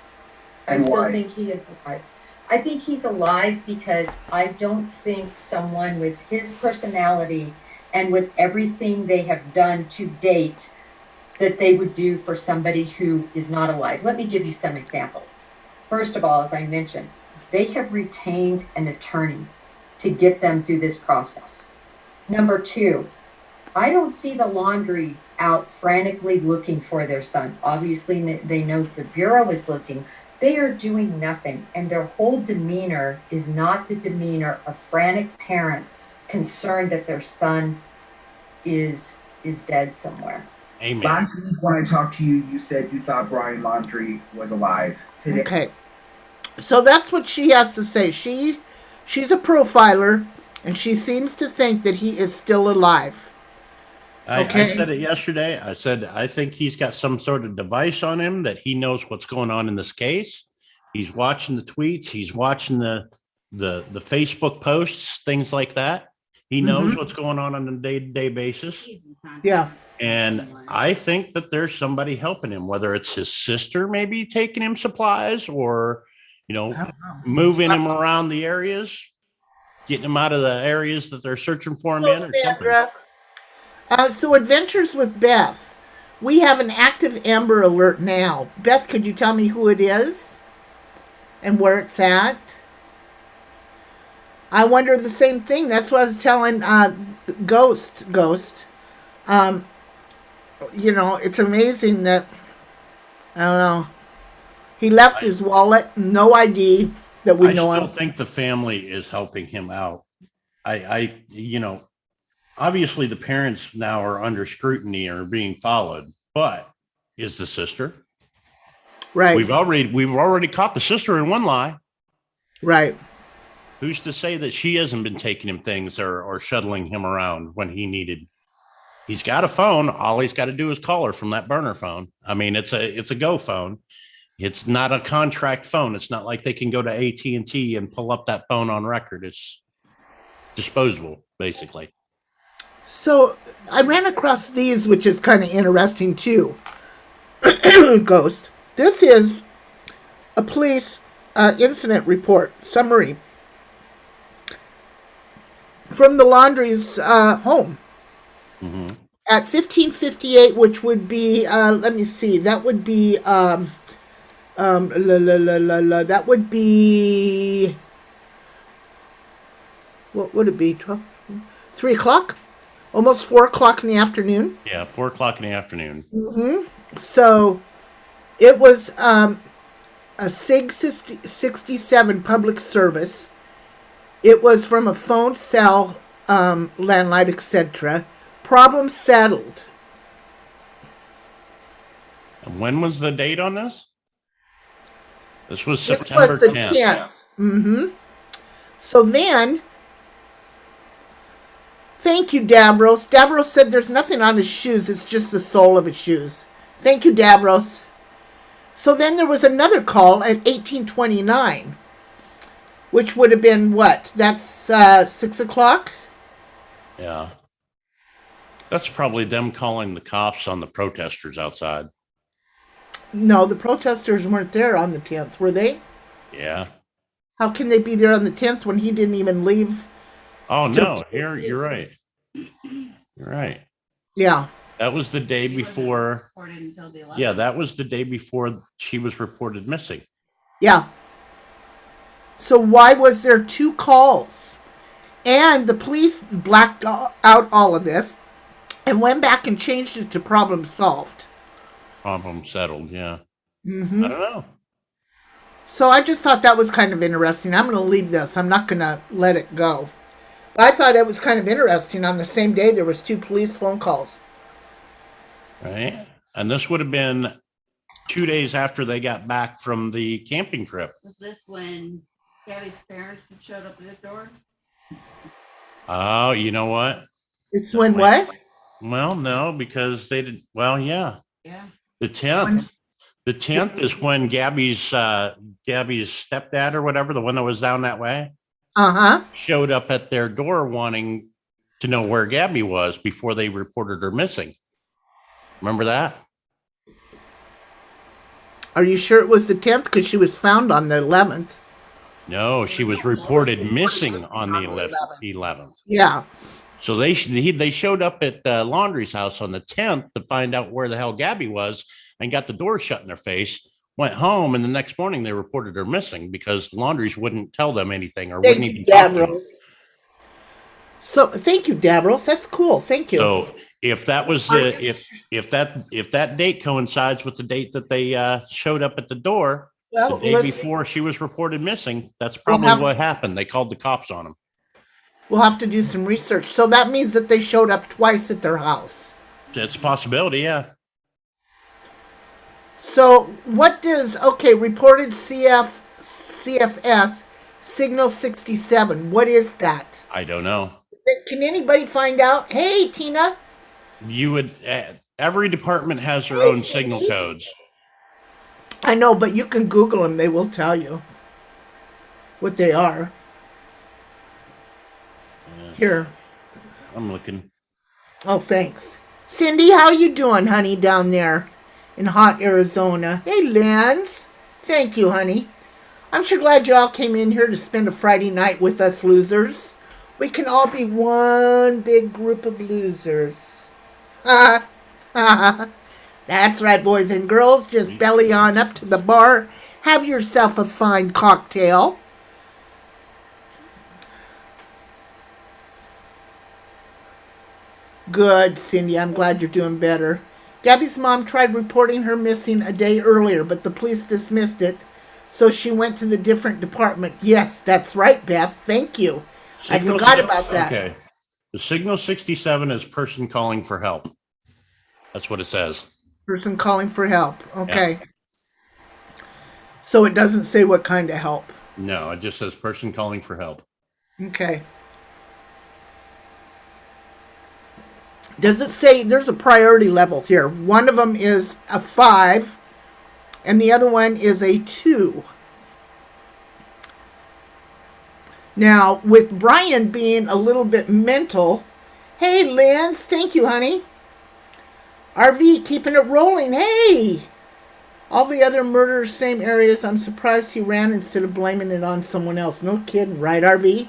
G: I still think he is alive. I think he's alive because I don't think someone with his personality and with everything they have done to date that they would do for somebody who is not alive. Let me give you some examples. First of all, as I mentioned, they have retained an attorney to get them through this process. Number 2, I don't see the Laundries out frantically looking for their son. Obviously, they know the Bureau is looking. They are doing nothing, and their whole demeanor is not the demeanor of frantic parents concerned that their son is dead somewhere.
B: Amen.
F: Last week when I talked to you, you said you thought Brian Laundrie was alive. Today.
A: Okay. So that's what she has to say. She's a profiler, and she seems to think that he is still alive.
B: I said it yesterday. I said, I think he's got some sort of device on him that he knows what's going on in this case. He's watching the tweets. He's watching the Facebook posts, things like that. He knows what's going on a day-to-day basis.
A: Yeah.
B: And I think that there's somebody helping him, whether it's his sister maybe taking him supplies or, moving him around the areas, getting him out of the areas that they're searching for him in. Or
A: Sandra. So Adventures with Beth. We have an active Amber Alert now. Beth, could you tell me who it is and where it's at? I wonder the same thing. That's what I was telling Ghost. It's amazing that, I don't know, he left his wallet, no ID that we know of.
B: I still think the family is helping him out. Obviously the parents now are under scrutiny or being followed, but is the sister?
A: Right.
B: We've already caught the sister in one lie.
A: Right.
B: Who's to say that she hasn't been taking him things or shuttling him around when he needed? He's got a phone. All he's got to do is call her from that burner phone. I mean, it's a go phone. It's not a contract phone. It's not like they can go to AT&T and pull up that phone on record. It's disposable, basically.
A: So I ran across these, which is kind of interesting too. Ghost. This is a police incident report summary from the Laundrie's home at 1558, which would be let me see, that would be that would be, what would it be? 12, 3 o'clock, almost 4 o'clock in the afternoon.
B: Yeah, 4 o'clock in the afternoon.
A: So it was a SIG 67 public service. It was from a phone, cell, landline, etc. Problem settled.
B: And when was the date on this? This was
A: This
B: September
A: was the
B: 10th.
A: 10th. So then, thank you, Davros. Davros said there's nothing on his shoes. It's just the sole of his shoes. Thank you, Davros. So then there was another call at 1829, which would have been what? That's 6 o'clock?
B: Yeah. That's probably them calling the cops on the protesters outside.
A: No, the protesters weren't there on the 10th, were they?
B: Yeah.
A: How can they be there on the 10th when he didn't even leave?
B: Oh, no. You're right. You're right.
A: Yeah.
B: That was the day
C: She wasn't
B: before.
C: reported until the 11th.
B: Yeah, that was the day before she was reported missing.
A: Yeah. So why was there 2 calls? And the police blacked out all of this and went back and changed it to problem solved.
B: Problem settled, yeah. I don't know.
A: So I just thought that was kind of interesting. I'm going to leave this. I'm not going to let it go. But I thought it was kind of interesting. On the same day, there was 2 police phone calls.
B: Right. And this would have been 2 days after they got back from the camping trip.
C: Was this when Gabby's parents showed up at the door?
B: Oh, you know what?
A: It's when what?
B: Well, no, because they did. Well, yeah.
C: Yeah.
B: The 10th. The 10th is when Gabby's stepdad or whatever, the one that was down that way, showed up at their door wanting to know where Gabby was before they reported her missing. Remember that?
A: Are you sure it was the 10th? Because she was found on the 11th.
B: No, she was reported missing on the 11th.
A: Yeah.
B: So they showed up at Laundrie's house on the 10th to find out where the hell Gabby was and got the door shut in their face, went home, and the next morning they reported her missing because Laundrie's wouldn't tell them anything or wouldn't even talk to them.
A: So thank you, Davros. That's cool. Thank you.
B: So if that was if that date coincides with the date that they showed up at the door, the day before she was reported missing, that's probably what happened. They called the cops on them.
A: We'll have to do some research. So that means that they showed up twice at their house.
B: That's a possibility, yeah.
A: So what does, reported CFS signal 67. What is that?
B: I don't know.
A: Can anybody find out? Hey, Tina.
B: You would, every department has their own signal codes.
A: I know, but you can Google them. They will tell you what they are. Here.
B: I'm looking.
A: Oh, thanks. Cindy, how you doing, honey, down there in hot Arizona? Hey, Lance. Thank you, honey. I'm sure glad you all came in here to spend a Friday night with us losers. We can all be one big group of losers. That's right, boys and girls. Just belly on up to the bar. Have yourself a fine cocktail. Good, Cindy. I'm glad you're doing better. Gabby's mom tried reporting her missing a day earlier, but the police dismissed it, so she went to the different department. Yes, that's right, Beth. Thank you. I forgot about that.
B: Okay. The signal 67 is person calling for help. That's what it says.
A: Person calling for help. Okay. So it doesn't say what kind of help.
B: No, it just says person calling for help.
A: Okay. Does it say there's a priority level here? One of them is a 5 and the other one is a 2. Now, with Brian being a little bit mental, hey, Lance, thank you, honey. RV, keeping it rolling. Hey! All the other murders, same areas. I'm surprised he ran instead of blaming it on someone else. No kidding, right, RV?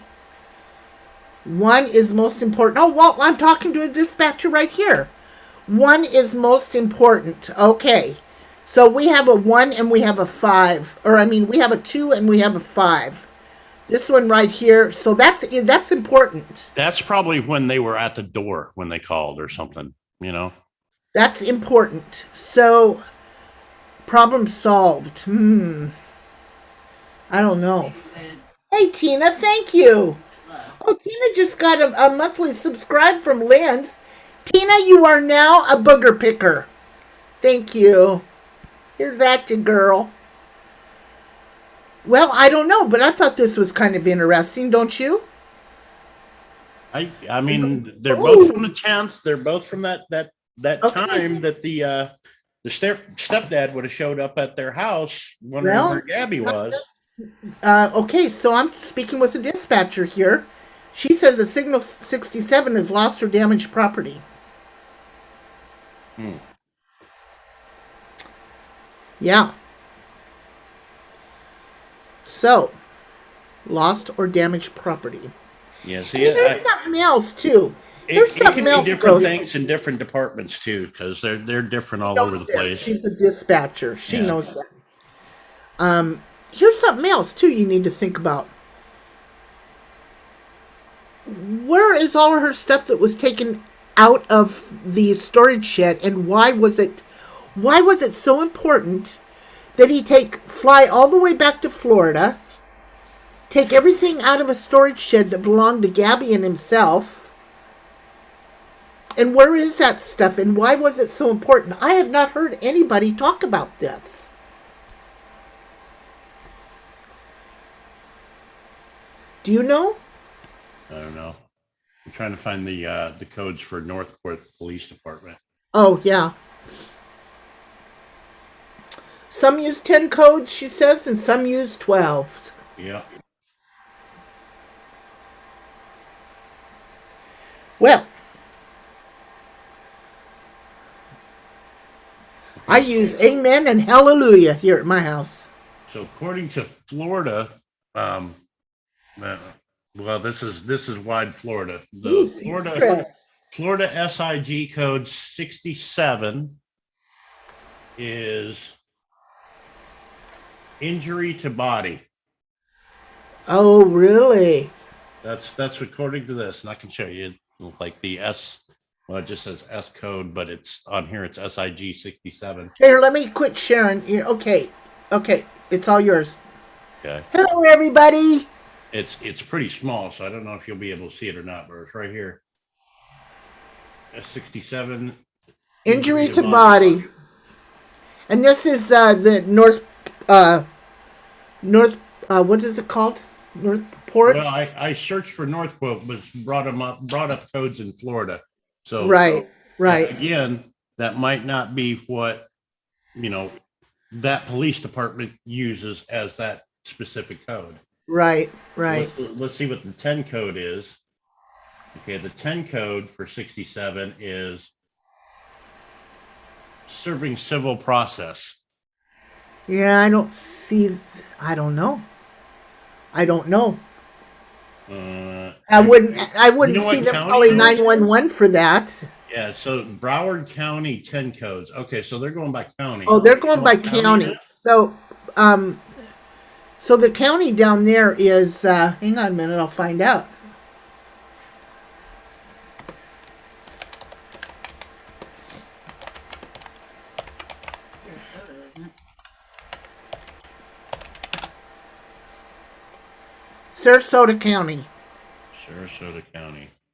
A: One is most important. Oh, well, I'm talking to a dispatcher right here. One is most important. Okay. So we have a 1 and we have a 5. Or, I mean, we have a 2 and we have a 5. This one right here. So that's important.
B: That's probably when they were at the door when they called or something, you know?
A: That's important. So, problem solved. I don't know. Hey, Tina, thank you. Oh, Tina just got a monthly subscribe from Lance. Tina, you are now a booger picker. Thank you. Here's that, you girl. Well, I don't know, but I thought this was kind of interesting, don't you?
B: I mean, they're both from the 10th. They're both from that
A: Okay.
B: time that the stepdad would have showed up at their house wondering where Gabby was.
A: Okay, so I'm speaking with the dispatcher here. She says a Signal 67 has lost or damaged property. Yeah. So, lost or damaged property.
B: Yeah,
A: see, there's something else too. There's something else.
B: Different things in different departments too, because they're different all over the place.
A: She's a dispatcher. She knows that. Here's something else too. You need to think about. Where is all of her stuff that was taken out of the storage shed, and why was it so important that he fly all the way back to Florida, take everything out of a storage shed that belonged to Gabby and himself? And where is that stuff, and why was it so important? I have not heard anybody talk about this. Do you know?
B: I don't know. I'm trying to find the codes for Northport Police Department.
A: Oh, yeah. Some use 10 codes, she says, and some use 12.
B: Yeah.
A: Well, I use amen and hallelujah here at my house.
B: So according to Florida, well, this is wide Florida. The Florida SIG code 67 is injury to body.
A: Oh, really?
B: That's according to this, and I can show you like the S. Well, it just says S code, but it's on here. It's SIG 67.
A: Here, let me quit sharing. Okay, it's all yours.
B: Okay.
A: Hello, everybody.
B: It's pretty small, so I don't know if you'll be able to see it or not, but it's right here. S67.
A: Injury to body. And this is the North. What is it called? Northport.
B: Well, I searched for Northport, was brought up codes in Florida. So
A: right.
B: Again, that might not be what that police department uses as that specific code.
A: Right.
B: Let's see what the 10 code is. Okay, the 10 code for 67 is serving civil process.
A: Yeah, I don't see. I don't know. I wouldn't see them calling 911 for that.
B: Yeah, so Broward County 10 codes. Okay, so they're going by county.
A: Oh, they're going by county. So, so the county down there is. Hang on a minute, I'll find out. Sarasota County.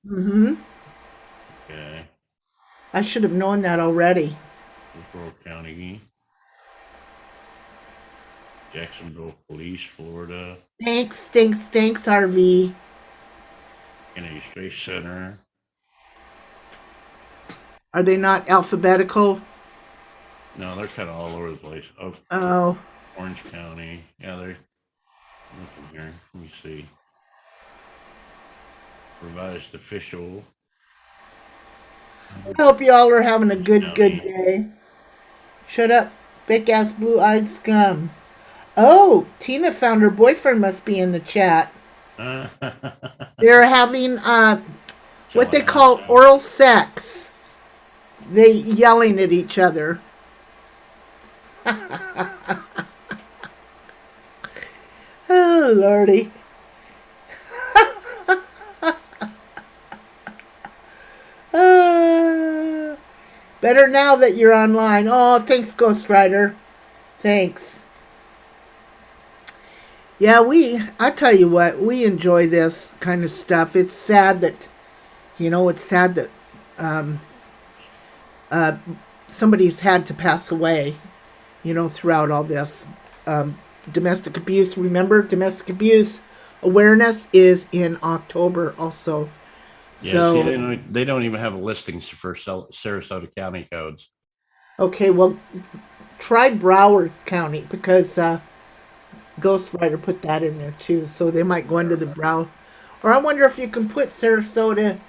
A: Mm-hmm.
B: Okay.
A: I should have known that already.
B: Hillsborough County. Jacksonville Police, Florida.
A: Thanks, RV.
B: Kennedy Space Center.
A: Are they not alphabetical?
B: No, they're kind of all over the place.
A: Oh.
B: Orange County. Yeah, they're looking here. Let me see. Revised official.
A: I hope you all are having a good day. Shut up, fake ass blue-eyed scum. Oh, Tina found her boyfriend must be in the chat. They're having what they call oral sex. They yelling at each other. Oh, Lordy. Better now that you're online. Oh, thanks, Ghost Rider. Thanks. Yeah, I tell you what, we enjoy this kind of stuff. It's sad that, somebody's had to pass away, throughout all this. Domestic abuse, remember, domestic abuse awareness is in October also.
B: Yeah,
A: so,
B: see, they don't even have listings for Sarasota County codes.
A: Okay, well, try Broward County because Ghost Rider put that in there too, so they might go under the brow. Or I wonder if you can put Sarasota.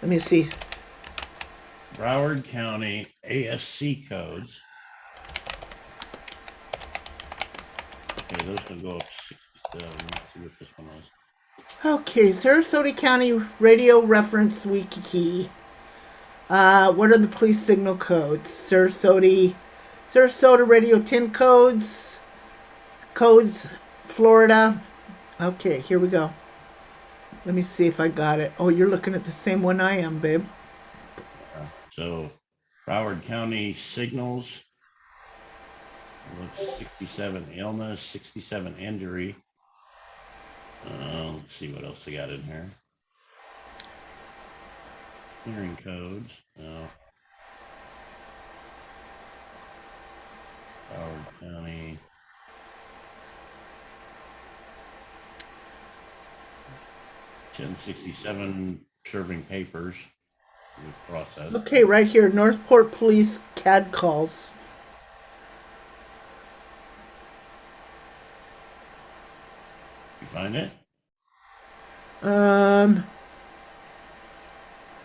A: Let me see.
B: Broward County ASC codes. Okay, those will go up 67. Let's see what this one is.
A: Okay, Sarasota County Radio Reference Wiki Key. What are the police signal codes? Sarasota Radio 10 codes, Florida. Okay, here we go. Let me see if I got it. Oh, you're looking at the same one I am, babe.
B: So, Broward County signals. 67 illness, 67 injury. Let's see what else they got in here. Hearing codes. No. Broward County. $1067 serving papers. Process.
A: Okay, right here, Northport Police CAD calls.
B: You find it?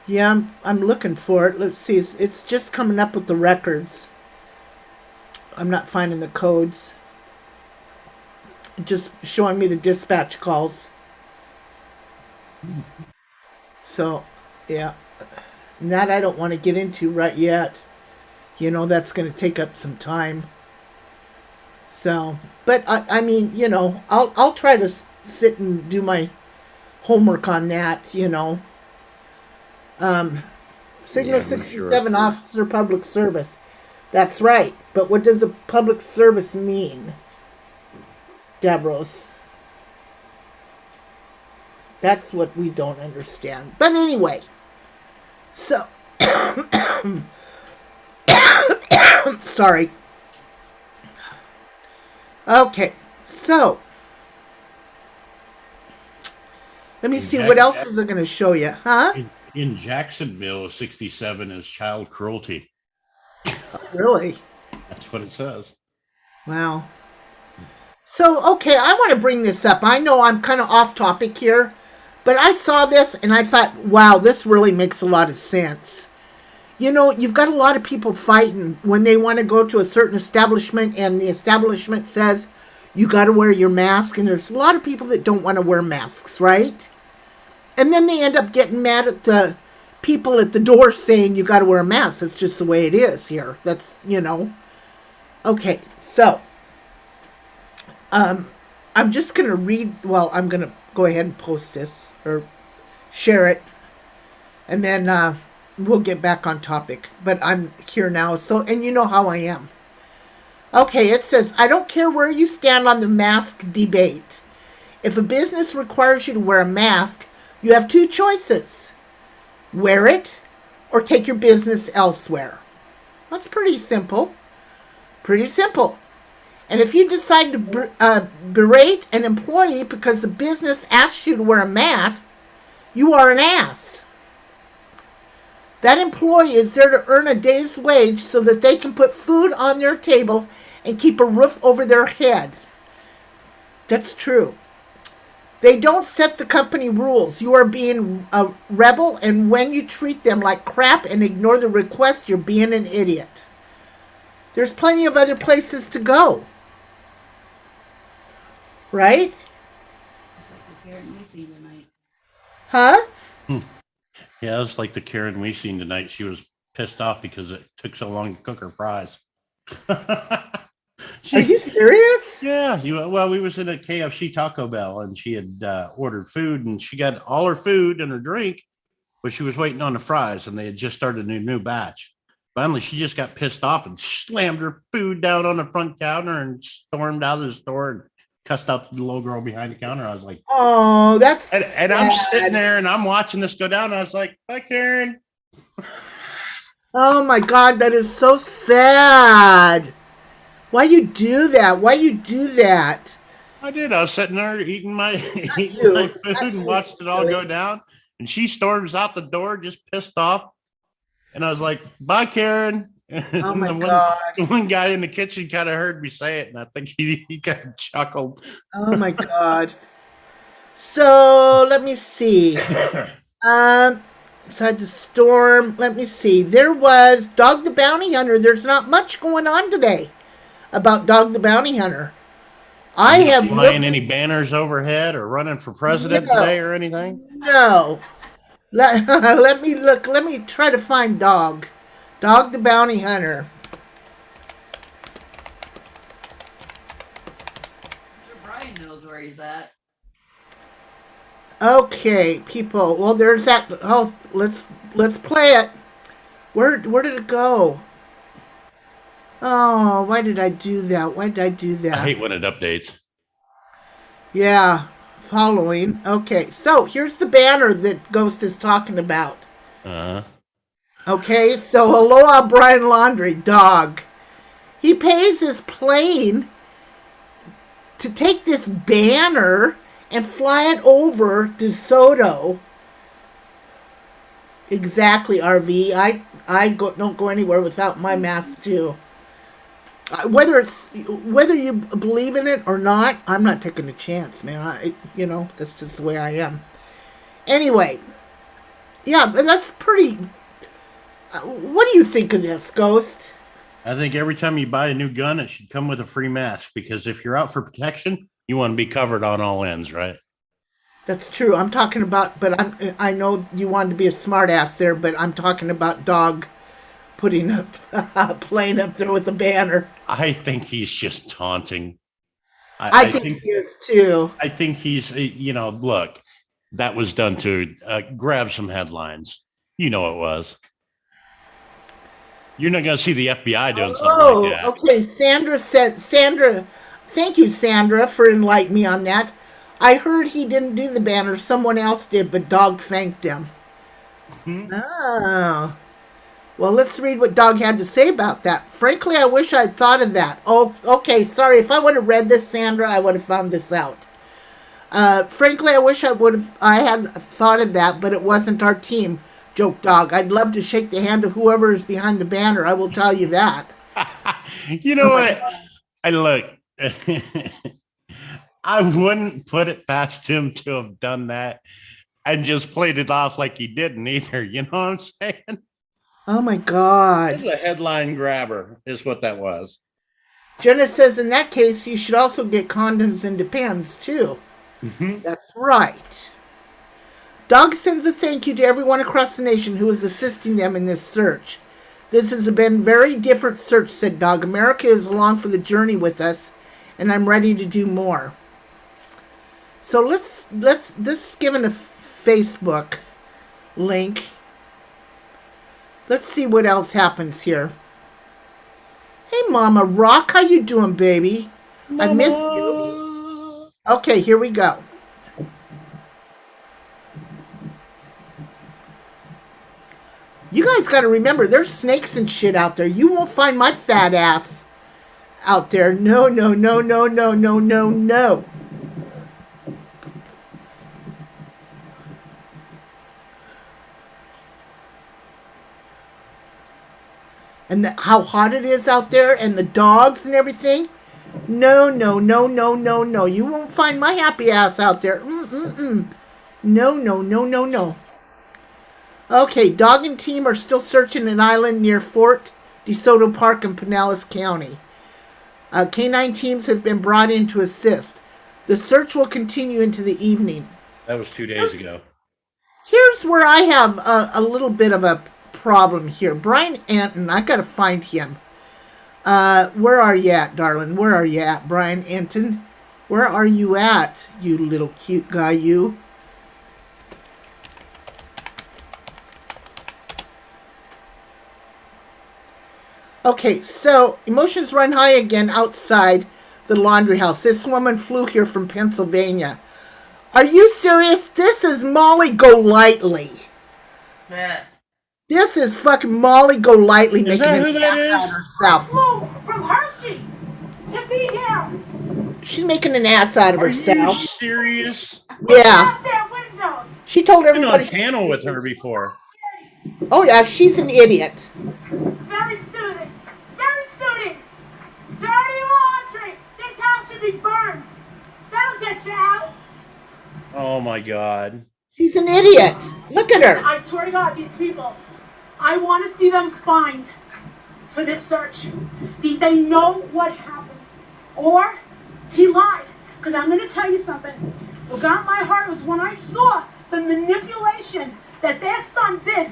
A: Yeah, I'm looking for it. Let's see. It's just coming up with the records. I'm not finding the codes. Just showing me the dispatch calls. So, yeah. And that I don't want to get into right yet. That's going to take up some time. So, but I mean, I'll try to sit and do my homework on that, Signal 67 sure. Officer Public Service. That's right. But what does a public service mean, Davros? That's what we don't understand. But anyway, so, sorry. Okay, so, let me see, what else was I going to show you, huh?
B: In Jacksonville, 67 is child cruelty.
A: Really?
B: That's what it says.
A: Wow. So, okay, I want to bring this up. I know I'm kind of off topic here, but I saw this and I thought, wow, this really makes a lot of sense. You've got a lot of people fighting when they want to go to a certain establishment and the establishment says you got to wear your mask, and there's a lot of people that don't want to wear masks, right? And then they end up getting mad at the people at the door saying you got to wear a mask. That's just the way it is here. That's, Okay, so I'm just going to read, I'm going to go ahead and post this or share it, and then we'll get back on topic. But I'm here now, and you know how I am. Okay, it says, I don't care where you stand on the mask debate. If a business requires you to wear a mask, you have two choices. Wear it or take your business elsewhere. That's pretty simple. Pretty simple. And if you decide to berate an employee because the business asks you to wear a mask, you are an ass. That employee is there to earn a day's wage so that they can put food on their table and keep a roof over their head. That's true. They don't set the company rules. You are being a rebel, and when you treat them like crap and ignore the request, you're being an idiot. There's plenty of other places to go. Right?
C: It's like the Karen we seen tonight.
A: Huh?
B: Yeah, it's like the Karen we seen tonight. She was pissed off because it took so long to cook her fries.
A: Are you serious?
B: Yeah. Well, we was in a KFC Taco Bell, and she had ordered food, and she got all her food and her drink, but she was waiting on the fries, and they had just started a new batch. Finally, she just got pissed off and slammed her food down on the front counter and stormed out of the store and cussed out the little girl behind the counter. I was like,
A: oh, that's
B: and I'm sitting there and I'm watching this go down. And I was like, bye, Karen.
A: Oh my God, that is so sad. Why you do that? Why you do that?
B: I did. I was sitting there eating my food and watched it all go down. And she storms out the door, just pissed off. And I was like, bye, Karen.
A: Oh my God.
B: The one guy in the kitchen kind of heard me say it, and I think he kind of chuckled.
A: Oh my God. So let me see. Inside the storm, let me see. There was Dog the Bounty Hunter. There's not much going on today about Dog the Bounty Hunter. I have
B: flying any banners overhead or running for president today or anything?
A: No. Let me look. Let me try to find Dog. Dog the Bounty Hunter.
C: Sure Brian knows where he's at.
A: Okay, people. Well, there's that. Oh, let's play it. Where did it go? Oh, why did I do that? Why did I do that?
B: I hate when it updates.
A: Yeah, following. Okay, so here's the banner that Ghost is talking about. Okay, so aloha, Brian Laundrie, Dog. He pays his plane to take this banner and fly it over DeSoto. Exactly, RV. Don't go anywhere without my mask too. Whether you believe in it or not, I'm not taking a chance, man. That's just the way I am. Anyway, yeah, that's pretty. What do you think of this, Ghost?
B: I think every time you buy a new gun, it should come with a free mask, because if you're out for protection, you want to be covered on all ends, right?
A: That's true. I'm talking about, but I know you wanted to be a smart ass there, but I'm talking about Dog putting a plane up there with a banner.
B: I think he's just taunting.
A: I think he is too.
B: I think he's, look, that was done to grab some headlines. You know it was. You're not going to see the FBI doing something like that.
A: Okay. Sandra, thank you, Sandra, for enlightening me on that. I heard he didn't do the banner. Someone else did, but Dog thanked him. Oh. Well, let's read what Dog had to say about that. Frankly, I wish I'd thought of that. Oh, okay. Sorry. If I would have read this, Sandra, I would have found this out. Frankly, I wish I had thought of that, but it wasn't our team. Joke Dog. I'd love to shake the hand of whoever is behind the banner. I will tell you that.
B: You know what? Look. I wouldn't put it past him to have done that and just played it off like he didn't either. You know what I'm saying?
A: Oh my God.
B: It was a headline grabber is what that was.
A: Jenna says, in that case, you should also get condoms and Depends too. That's right. Dog sends a thank you to everyone across the nation who is assisting them in this search. This has been a very different search, said Dog. America is along for the journey with us, and I'm ready to do more. So let's give it a Facebook link. Let's see what else happens here. Hey, Mama Rock, how you doing, baby? Mama. I missed you. Okay, here we go. You guys got to remember, there's snakes and shit out there. You won't find my fat ass out there. No, no, no, no, no, no, no, no. And how hot it is out there, and the dogs and everything. No, no, no, no, no, no. You won't find my happy ass out there. Mm-mm-mm. No, no, no, no, no. Okay, dog and team are still searching an island near Fort DeSoto Park in Pinellas County. Canine teams have been brought in to assist. The search will continue into the evening.
B: That was 2 days ago.
A: Here's where I have a little bit of a problem here. Brian Anton, I gotta find him. Where are you at, darling? Where are you at, Brian Anton? Where are you at, you little cute guy, you? Okay, so emotions run high again outside the Laundrie house. This woman flew here from Pennsylvania. Are you serious? This is Molly Golightly.
C: Yeah.
A: This is fucking Molly Golightly
B: Is
A: making
B: that
A: an
B: who that
A: ass
B: is?
A: out of herself.
H: Flew from Hershey to be here.
A: She's making an ass out of
B: Are
A: herself.
B: you serious?
A: Yeah.
H: Out their windows.
A: She told
B: I've been on
A: everybody.
B: panel with her before.
A: Oh yeah, she's an idiot.
H: Very soothing. Very soothing. Dirty laundry. This house should be burned. That'll get you out.
B: Oh my God.
A: She's an idiot. Look at her.
H: I swear to God, these people, I want to see them fined for this search. They know what happened. Or he lied. Because I'm going to tell you something. What got my heart was when I saw the manipulation that their son did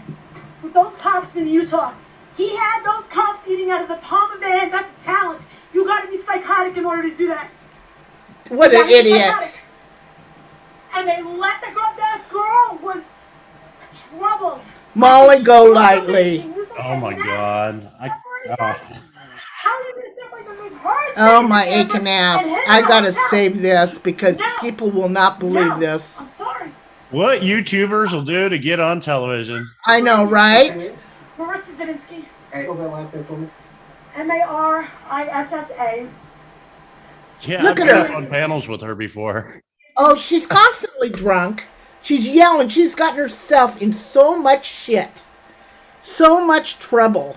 H: with those cops in Utah. He had those cops eating out of the palm of their hand. That's a talent. You got to be psychotic in order to do that.
A: What
H: You
A: an
H: gotta be
A: idiot.
H: psychotic. And they let the girl, that girl was troubled.
A: Molly Golightly.
B: Oh my God.
H: How are you going to separate them with her?
A: Oh my aching ass. I gotta save this because people will not believe this.
H: I'm sorry.
B: What YouTubers will do to get on television?
A: I know, right?
H: Marissa Zadinsky.
F: Hey,
H: Marissa.
B: Yeah,
A: Look
B: I've
A: at
B: been
A: her.
B: on panels with her before.
A: Oh, she's constantly drunk. She's yelling. She's gotten herself in so much shit. So much trouble.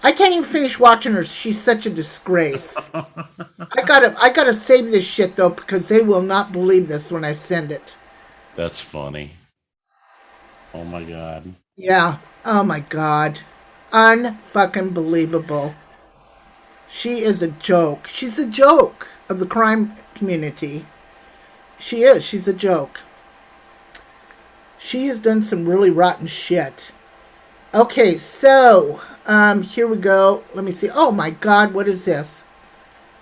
A: I can't even finish watching her. She's such a disgrace. I gotta save this shit though because they will not believe this when I send it.
B: That's funny. Oh my God.
A: Yeah. Oh my God. Unfucking believable. She is a joke. She's a joke of the crime community. She is. She's a joke. She has done some really rotten shit. Okay, so, here we go. Let me see. Oh my God, what is this?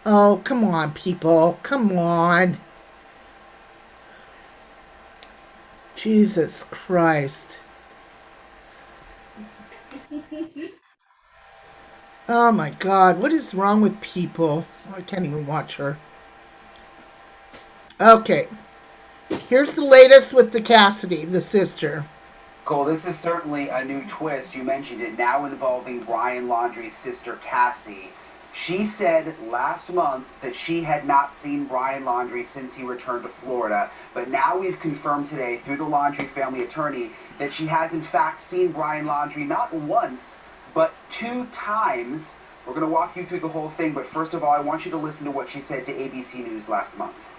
A: Oh, come on, people. Come on. Jesus Christ. Oh my God, what is wrong with people? Oh, I can't even watch her. Okay. Here's the latest with the Cassidy, the sister.
I: Cole, this is certainly a new twist. You mentioned it, now involving Brian Laundrie's sister, Cassie. She said last month that she had not seen Brian Laundrie since he returned to Florida, but now we've confirmed today through the Laundrie family attorney that she has in fact seen Brian Laundrie not once, but 2 times. We're going to walk you through the whole thing, but first of all, I want you to listen to what she said to ABC News last month.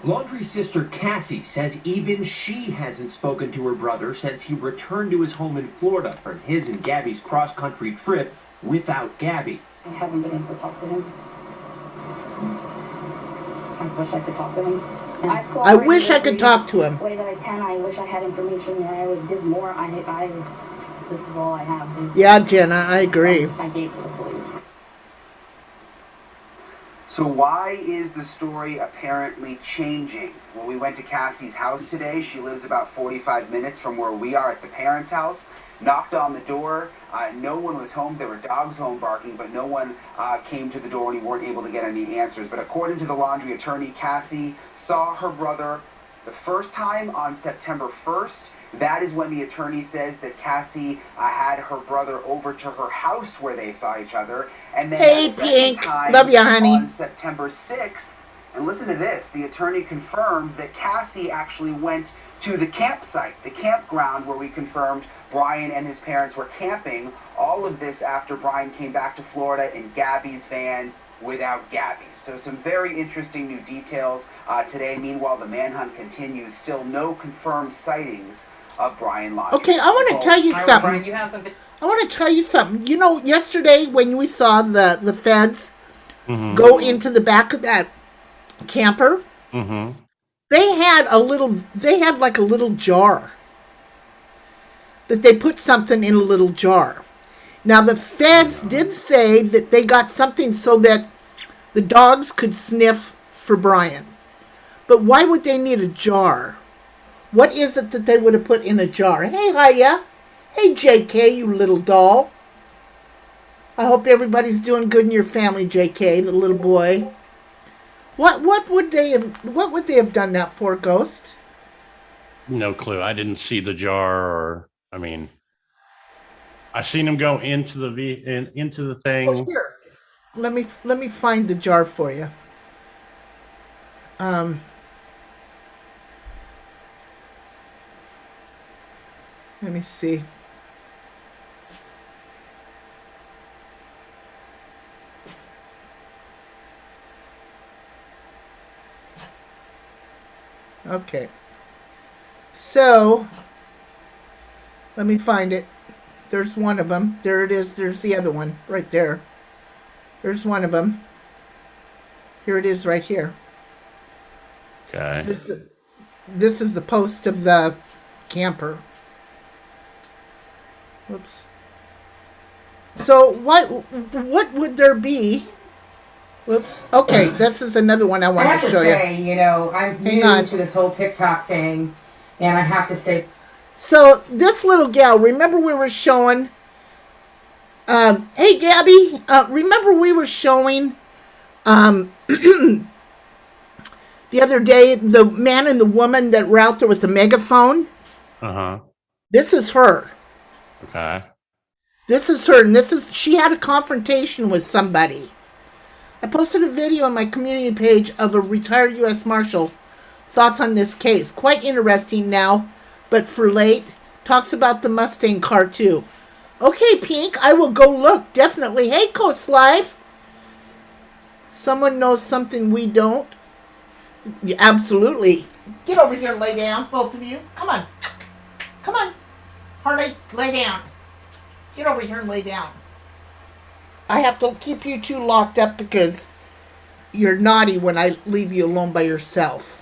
D: Laundrie's sister Cassie says even she hasn't spoken to her brother since he returned to his home in Florida from his and Gabby's cross-country trip without Gabby.
E: I haven't been able to talk to him. I wish I could talk to him. And
A: I wish I could talk to him.
E: the way that I can. I wish I had information that I would give more. This is all I have.
A: Yeah, Jenna, I agree.
E: I gave to the police.
I: So why is the story apparently changing? Well, we went to Cassie's house today. She lives about 45 minutes from where we are at the parents' house. Knocked on the door. No one was home. There were dogs home barking, but no one came to the door and we weren't able to get any answers. But according to the Laundrie attorney, Cassie saw her brother the first time on September 1st, That is when the attorney says that Cassie had her brother over to her house where they saw each other. And then
A: Hey,
I: a second
A: Pink.
I: time
A: Love ya, honey.
I: on September 6th, and listen to this, the attorney confirmed that Cassie actually went to the campsite, the campground where we confirmed Brian and his parents were camping. All of this after Brian came back to Florida in Gabby's van without Gabby. So some very interesting new details today. Meanwhile, the manhunt continues. Still no confirmed sightings of Brian Laundrie.
A: Okay, I want to tell you something.
C: Brian, you have something.
A: I want to tell you something. You know, yesterday when we saw the feds go into the back of that camper, they had like a little jar that they put something in a little jar. Now the feds did say that they got something so that the dogs could sniff for Brian. But why would they need a jar? What is it that they would have put in a jar? Hey, Hiya. Hey, JK, you little doll. I hope everybody's doing good in your family, JK, the little boy. What would they have done that for, Ghost?
B: No clue. I didn't see the jar, I seen him go into the thing.
A: Well, here, let me find the jar for you. Let me see. Okay. So, let me find it. There's one of them. There it is. There's the other one right there. There's one of them. Here it is right here.
B: Okay.
A: This is the post of the camper. Whoops. So what would there be? Whoops. Okay, this is another one I wanted to show you.
J: I have to say, you know, I'm new to this whole TikTok thing, and I have to say.
A: So this little gal, remember we were showing. Hey Gabby, remember we were showing, the other day the man and the woman that were out there with the megaphone. This is her.
B: Okay.
A: This is her, and she had a confrontation with somebody. I posted a video on my community page of a retired U.S. Marshal. Thoughts on this case. Quite interesting now, but for late. Talks about the Mustang car too. Okay, Pink, I will go look, definitely. Hey, Coast Life. Someone knows something we don't? Yeah, absolutely. Get over here and lay down, both of you. Come on. Come on. Harley, lay down. Get over here and lay down. I have to keep you two locked up because you're naughty when I leave you alone by yourself.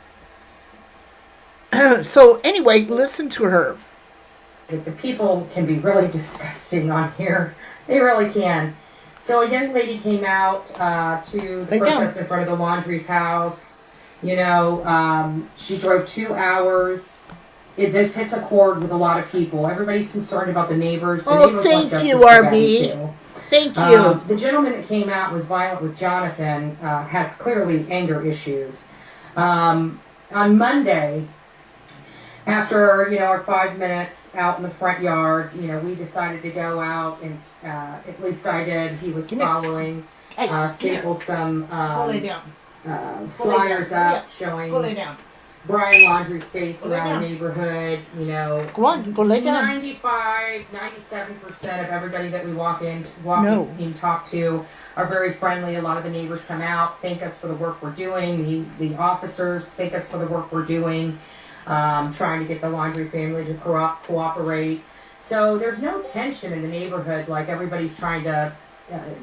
A: So anyway, listen to her.
J: The people can be really disgusting on here. They really can. So a young lady came out to the protest in front of the Laundrie's house. You know, she drove 2 hours. This hits a chord with a lot of people. Everybody's concerned about the neighbors. The neighbors
A: thank
J: want
A: you,
J: justice
A: RB. Thank you.
J: The gentleman that came out was violent with Jonathan, has clearly anger issues. On Monday, after, you know, our 5 minutes out in the front yard, you know, we decided to go out and, at least I did. He was following, stapled some flyers up showing Brian Laundrie's face around the neighborhood, you know.
A: Go on, go lay down.
J: 97% of everybody that we walk in and talk to are very friendly. A lot of the neighbors come out, thank us for the work we're doing. The officers thank us for the work we're doing, trying to get the Laundrie family to cooperate. So there's no tension in the neighborhood like everybody's trying to,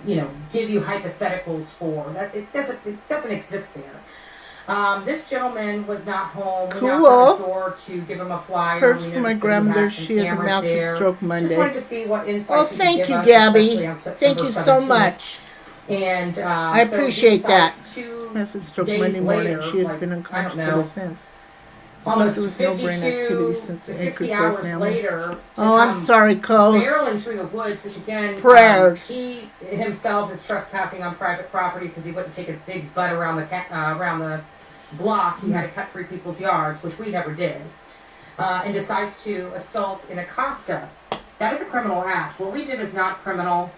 J: you know, give you hypotheticals for. That it doesn't exist there. This gentleman was not home. We knocked on his door to give him a flyer.
A: Hurts for my grandmother. She has a massive stroke Monday.
J: Just wanted to see what insight
A: oh, thank you, Gabby. Thank you so much.
J: And
A: I appreciate that.
J: Massive
A: stroke Monday morning. She has been unconscious ever since.
J: Almost 52 to 60 hours later.
A: Oh, I'm sorry, Coach.
J: Barreling through the woods, which again, he himself is trespassing on private property because he wouldn't take his big butt around the block. He had to cut 3 people's yards, which we never did. and decides to assault and accost us. That is a criminal act. What we did is not criminal.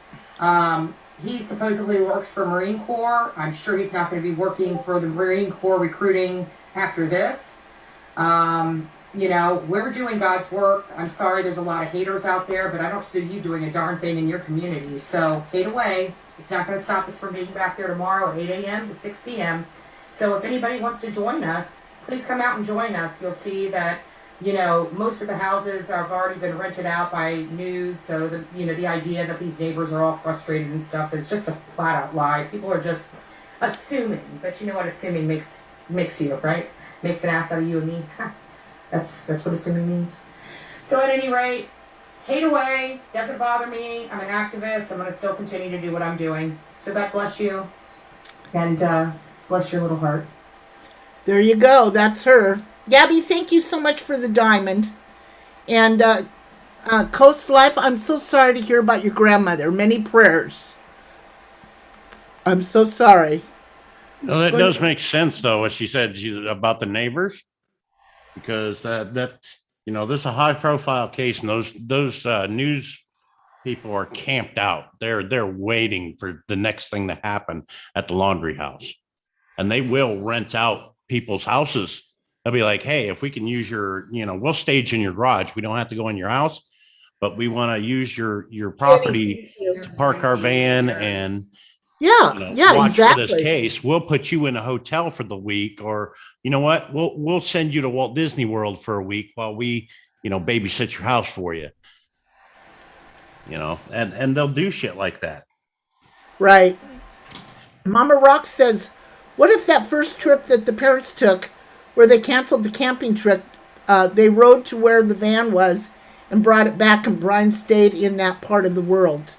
J: He supposedly works for Marine Corps. I'm sure he's not going to be working for the Marine Corps recruiting after this. You know, we're doing God's work. I'm sorry there's a lot of haters out there, but I don't see you doing a darn thing in your community. So hate away. It's not going to stop us from being back there tomorrow at 8 a.m. to 6 p.m. So if anybody wants to join us, please come out and join us. You'll see that, you know, most of the houses have already been rented out by news. So, the idea that these neighbors are all frustrated and stuff is just a flat out lie. People are just assuming. But you know what assuming makes you, right? Makes an ass out of you and me. That's what assuming means. So at any rate, hate away. Doesn't bother me. I'm an activist. I'm going to still continue to do what I'm doing. So God bless you. And bless your little heart.
A: There you go. That's her. Gabby, thank you so much for the diamond. And Coast Life, I'm so sorry to hear about your grandmother. Many prayers. I'm so sorry.
B: No, that does make sense, though, what she said about the neighbors, because this is a high-profile case, and those news people are camped out. They're waiting for the next thing to happen at the Laundrie house, and they will rent out people's houses. They'll be like, "Hey, if we can use we'll stage in your garage. We don't have to go in your house, but we want to use your property to park our van and." Watch
A: exactly.
B: For this case. We'll put you in a hotel for the week, or you know what? We'll send you to Walt Disney World for a week while we, babysit your house for you. And they'll do shit like that.
A: Right. Mama Rock says, what if that first trip that the parents took, where they canceled the camping trip, they rode to where the van was and brought it back, and Brian stayed in that part of the world?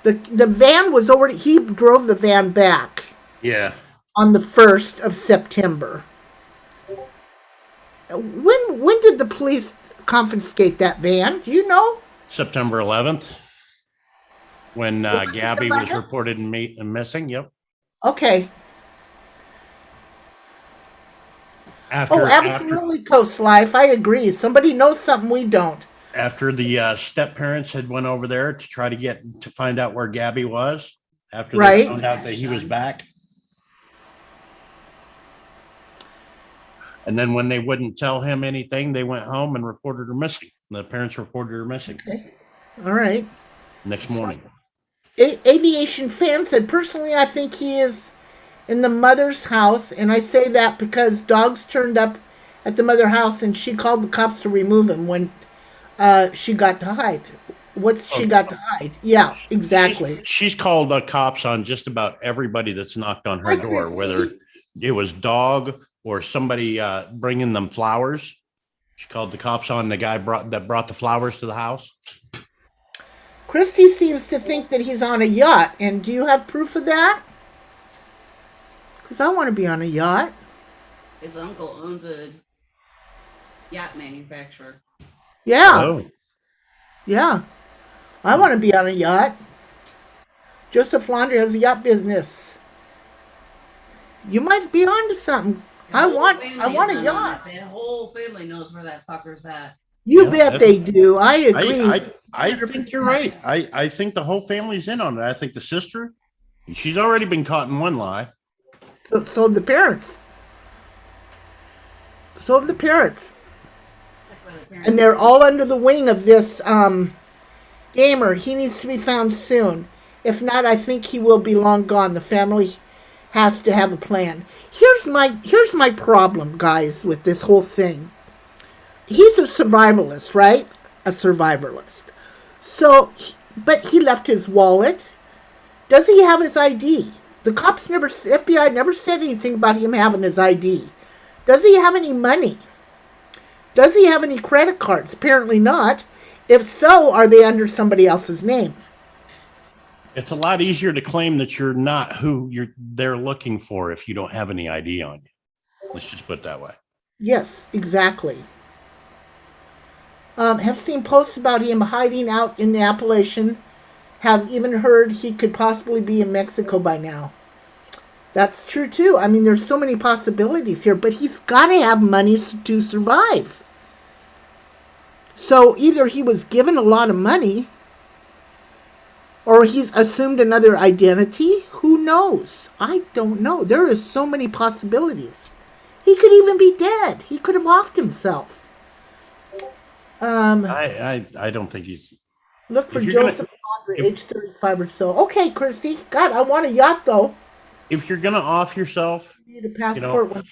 A: The van was already, he drove the van back.
B: Yeah.
A: On the 1st of September. When did the police confiscate that van? Do you know?
B: September 11th. When Gabby was reported missing. Yep.
A: Okay. Absolutely, Coast Life. I agree. Somebody knows something we don't.
B: After the step parents had went over there to try to find out where Gabby was, after they found out that he was back. And then when they wouldn't tell him anything, they went home and reported her missing. The parents reported her missing.
A: Okay. All right.
B: Next morning.
A: Aviation fan said, personally, I think he is in the mother's house. And I say that because dogs turned up at the mother house and she called the cops to remove him when she got to hide. She got to hide? Yeah, exactly.
B: She's called cops on just about everybody that's knocked on her door, whether it was dog or somebody bringing them flowers. She called the cops on the guy that brought the flowers to the house.
A: Christy seems to think that he's on a yacht. And do you have proof of that? Because I want to be on a yacht.
C: His uncle owns a yacht manufacturer.
A: Yeah.
B: Oh.
A: Yeah. I want to be on a yacht. Joseph Laundrie has a yacht business. You might be onto something. I want a yacht.
C: The whole family knows where that fucker's at.
A: You bet they do. I agree.
B: I think you're right. I think the whole family's in on it. I think the sister, she's already been caught in one lie.
A: So the parents. And they're all under the wing of this gamer. He needs to be found soon. If not, I think he will be long gone. The family has to have a plan. Here's my problem, guys, with this whole thing. He's a survivalist, right? A survivalist. So, but he left his wallet. Does he have his ID? The FBI never said anything about him having his ID. Does he have any money? Does he have any credit cards? Apparently not. If so, are they under somebody else's name?
B: It's a lot easier to claim that you're not who they're looking for if you don't have any ID on you. Let's just put it that way.
A: Yes, exactly. Have seen posts about him hiding out in the Appalachian. Have even heard he could possibly be in Mexico by now. That's true too. I mean, there's so many possibilities here, but he's got to have money to survive. So either he was given a lot of money or he's assumed another identity. Who knows? I don't know. There is so many possibilities. He could even be dead. He could have offed himself.
B: I don't think he's.
A: Look for Joseph Laundrie, age 35 or so. Okay, Christy. God, I want a yacht though.
B: If you're gonna off yourself,
A: you need a passport.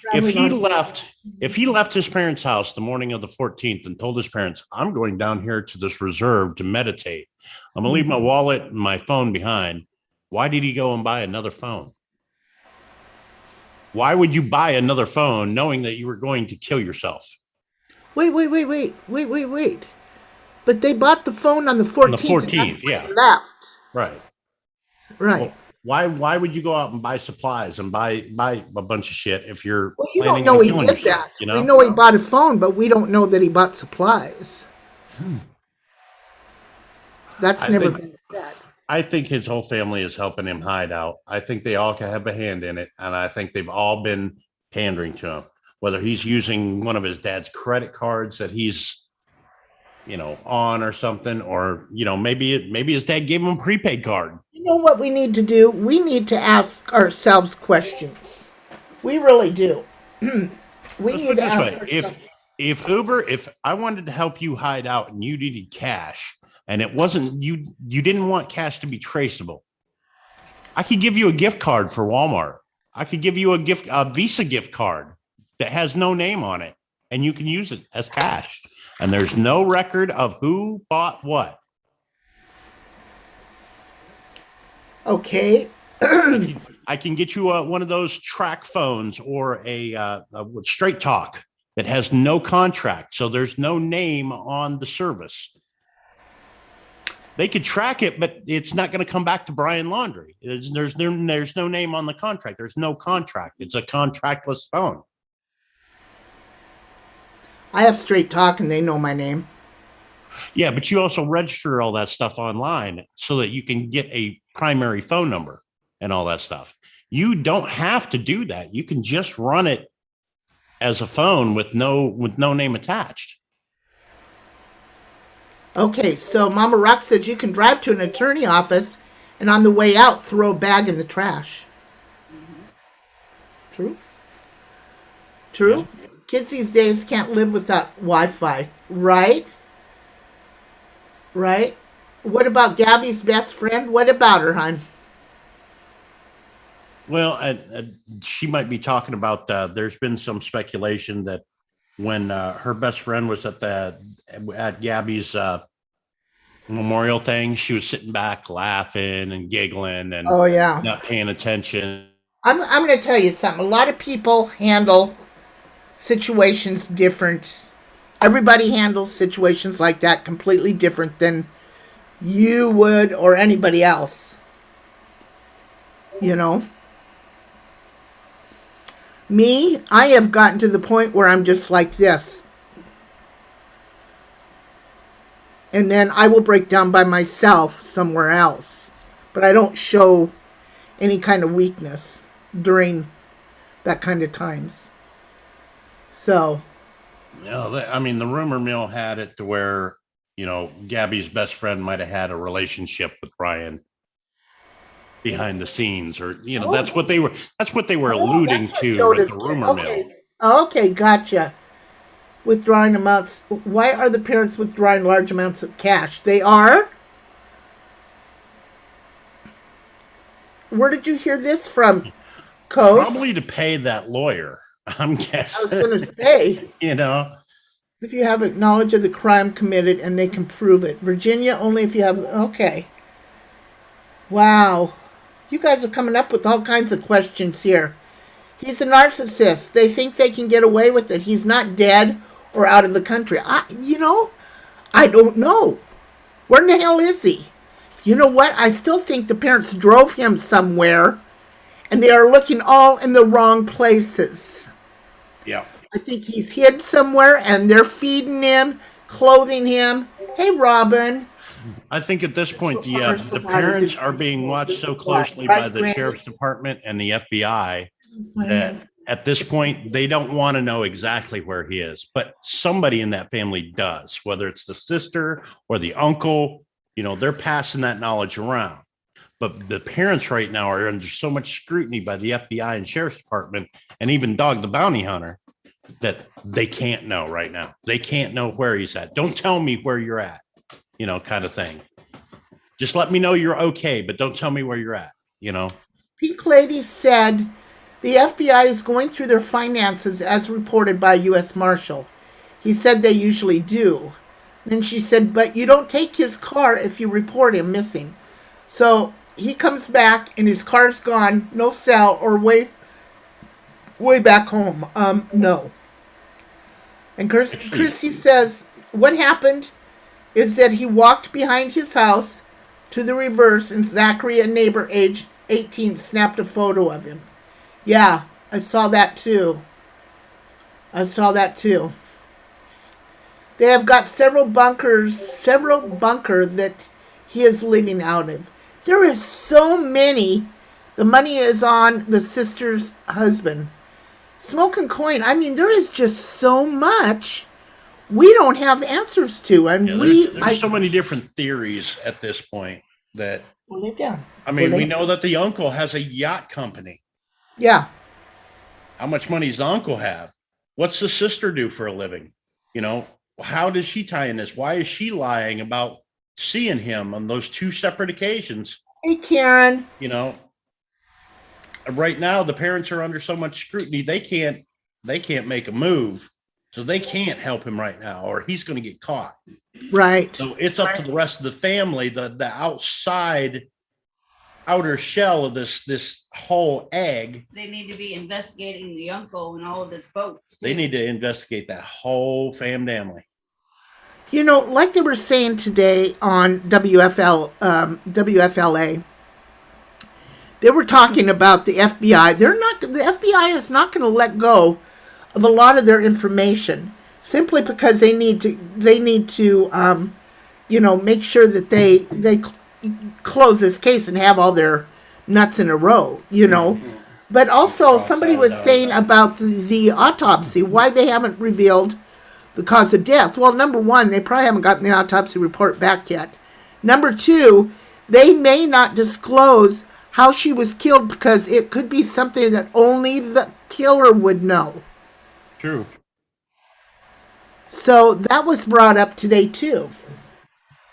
B: if he left his parents' house the morning of the 14th and told his parents, "I'm going down here to this reserve to meditate. I'm gonna leave my wallet and my phone behind." Why did he go and buy another phone? Why would you buy another phone knowing that you were going to kill yourself?
A: Wait. But they bought the phone on the 14th.
B: On the 14th, yeah.
A: Left.
B: Right.
A: Right.
B: Well, why would you go out and buy supplies and buy a bunch of shit if you're
A: you don't know he did yourself, that. You know? We know he bought a phone, but we don't know that he bought supplies. That's never been said.
B: I think his whole family is helping him hide out. I think they all have a hand in it, and I think they've all been pandering to him. Whether he's using one of his dad's credit cards that he's, on or something, or maybe his dad gave him a prepaid card.
A: You know what we need to do? We need to ask ourselves questions. We really do. We need to ask ourselves.
B: If I wanted to help you hide out and you needed cash, and it wasn't you didn't want cash to be traceable, I could give you a gift card for Walmart. I could give you a Visa gift card that has no name on it, and you can use it as cash. And there's no record of who bought what.
A: Okay.
B: I can get you one of those track phones or a Straight Talk that has no contract, so there's no name on the service. They could track it, but it's not going to come back to Brian Laundrie. There's no name on the contract. There's no contract. It's a contractless phone.
A: I have Straight Talk, and they know my name.
B: Yeah, but you also register all that stuff online so that you can get a primary phone number and all that stuff. You don't have to do that. You can just run it as a phone with no name attached.
A: Okay, so Mama Rock says you can drive to an attorney office and on the way out throw a bag in the trash. True? Yeah. Kids these days can't live without Wi-Fi, right? Right? What about Gabby's best friend? What about her, hon?
B: Well, she might be talking about, there's been some speculation that when her best friend was at Gabby's memorial thing, she was sitting back laughing and giggling and not paying attention.
A: I'm going to tell you something. A lot of people handle situations different. Everybody handles situations like that completely different than you would or anybody else. Me, I have gotten to the point where I'm just like this. And then I will break down by myself somewhere else. But I don't show any kind of weakness during that kind of times. So.
B: I mean, the rumor mill had it to where, Gabby's best friend might have had a relationship with Brian behind the scenes, or that's what they were alluding to with the rumor mill.
A: Okay, gotcha. Withdrawing amounts. Why are the parents withdrawing large amounts of cash? They are? Where did you hear this from, Coach?
B: Probably to pay that lawyer, I'm guessing.
A: I was going to say. If you have knowledge of the crime committed and they can prove it. Virginia, only if you have. Okay. Wow. You guys are coming up with all kinds of questions here. He's a narcissist. They think they can get away with it. He's not dead or out of the country. I don't know. Where in the hell is he? You know what? I still think the parents drove him somewhere and they are looking all in the wrong places.
B: Yeah.
A: I think he's hid somewhere and they're feeding him, clothing him. Hey, Robin.
B: I think at this point,
A: Our
B: the
A: provider
B: parents
A: did
B: are being watched so
A: what,
B: closely by
A: right,
B: the
A: Randy?
B: sheriff's department and the FBI
A: Finance.
B: that at this point, they don't want to know exactly where he is, but somebody in that family does, whether it's the sister or the uncle, they're passing that knowledge around. But the parents right now are under so much scrutiny by the FBI and sheriff's department and even Dog the Bounty Hunter that they can't know right now. They can't know where he's at. Don't tell me where you're at, kind of thing. Just let me know you're okay, but don't tell me where you're at,
A: Pink Lady said the FBI is going through their finances as reported by a U.S. Marshal. He said they usually do. Then she said, but you don't take his car if you report him missing. So he comes back and his car's gone, no cell, or way back home. No. And Christy says what happened is that he walked behind his house to the reverse and Zachary, a neighbor age 18, snapped a photo of him. Yeah, I saw that too. They have got several bunker that he is living out of. There is so many. The money is on the sister's husband. Smoke and Coin. I mean, there is just so much we don't have answers to, and
B: there's so many different theories at this point that.
A: Pull it down.
B: I mean, we know that the uncle has a yacht company.
A: Yeah.
B: How much money does the uncle have? What's the sister do for a living? How does she tie in this? Why is she lying about seeing him on those two separate occasions?
A: Hey, Karen.
B: Right now the parents are under so much scrutiny they can't make a move, so they can't help him right now, or he's going to get caught.
A: Right.
B: So it's up to the rest of the family, the outer shell of this whole egg.
C: They need to be investigating the uncle and all of his folks.
B: They need to investigate that whole family.
A: Like they were saying today on WFLA, they were talking about the FBI. The FBI is not going to let go of a lot of their information simply because they need to make sure that they close this case and have all their nuts in a row, But also somebody was saying about the autopsy, why they haven't revealed the cause of death. Well, number one, they probably haven't gotten the autopsy report back yet. Number two, they may not disclose how she was killed because it could be something that only the killer would know.
B: True.
A: So that was brought up today too.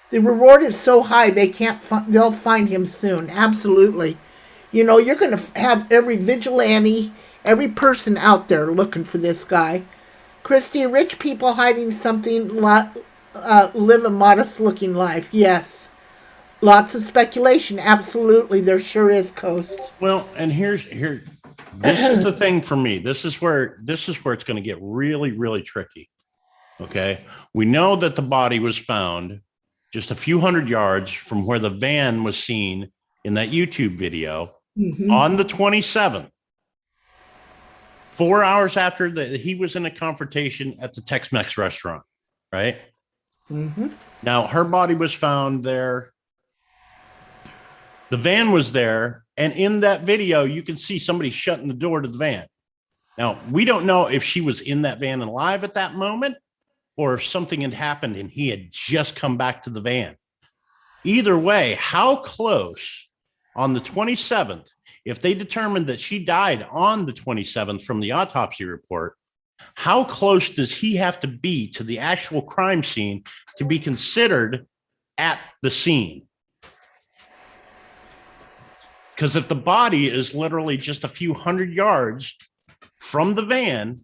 A: The reward is so high they'll find him soon. Absolutely. You're going to have every vigilante, every person out there looking for this guy. Christy, rich people hiding something, live a modest-looking life. Yes. Lots of speculation. Absolutely. There sure is, Coast.
B: Well, and this is the thing for me. This is where it's going to get really, really tricky. Okay. We know that the body was found just a few hundred yards from where the van was seen in that YouTube video on the 27th. 4 hours after he was in a confrontation at the Tex-Mex restaurant, right? Now, her body was found there. The van was there. And in that video, you can see somebody shutting the door to the van. Now, we don't know if she was in that van alive at that moment or if something had happened and he had just come back to the van. Either way, how close on the 27th, if they determined that she died on the 27th from the autopsy report, how close does he have to be to the actual crime scene to be considered at the scene? Because if the body is literally just a few hundred yards from the van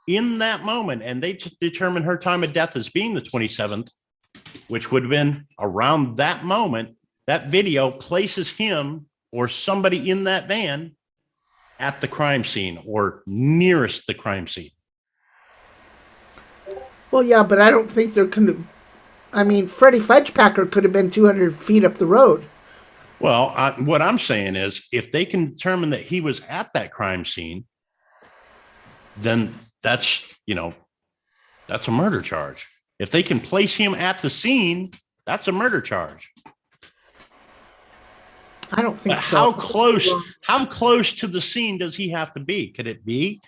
B: in that moment, and they determine her time of death as being the 27th, which would have been around that moment, that video places him or somebody in that van at the crime scene or nearest the crime scene.
A: Well, yeah, but I don't think they're going to. I mean, Freddie Fudgepacker could have been 200 feet up the road.
B: Well, what I'm saying is if they can determine that he was at that crime scene, then that's a murder charge. If they can place him at the scene That's a murder charge.
A: I don't think
B: But
A: so.
B: how close to the scene does he have to be? Could it be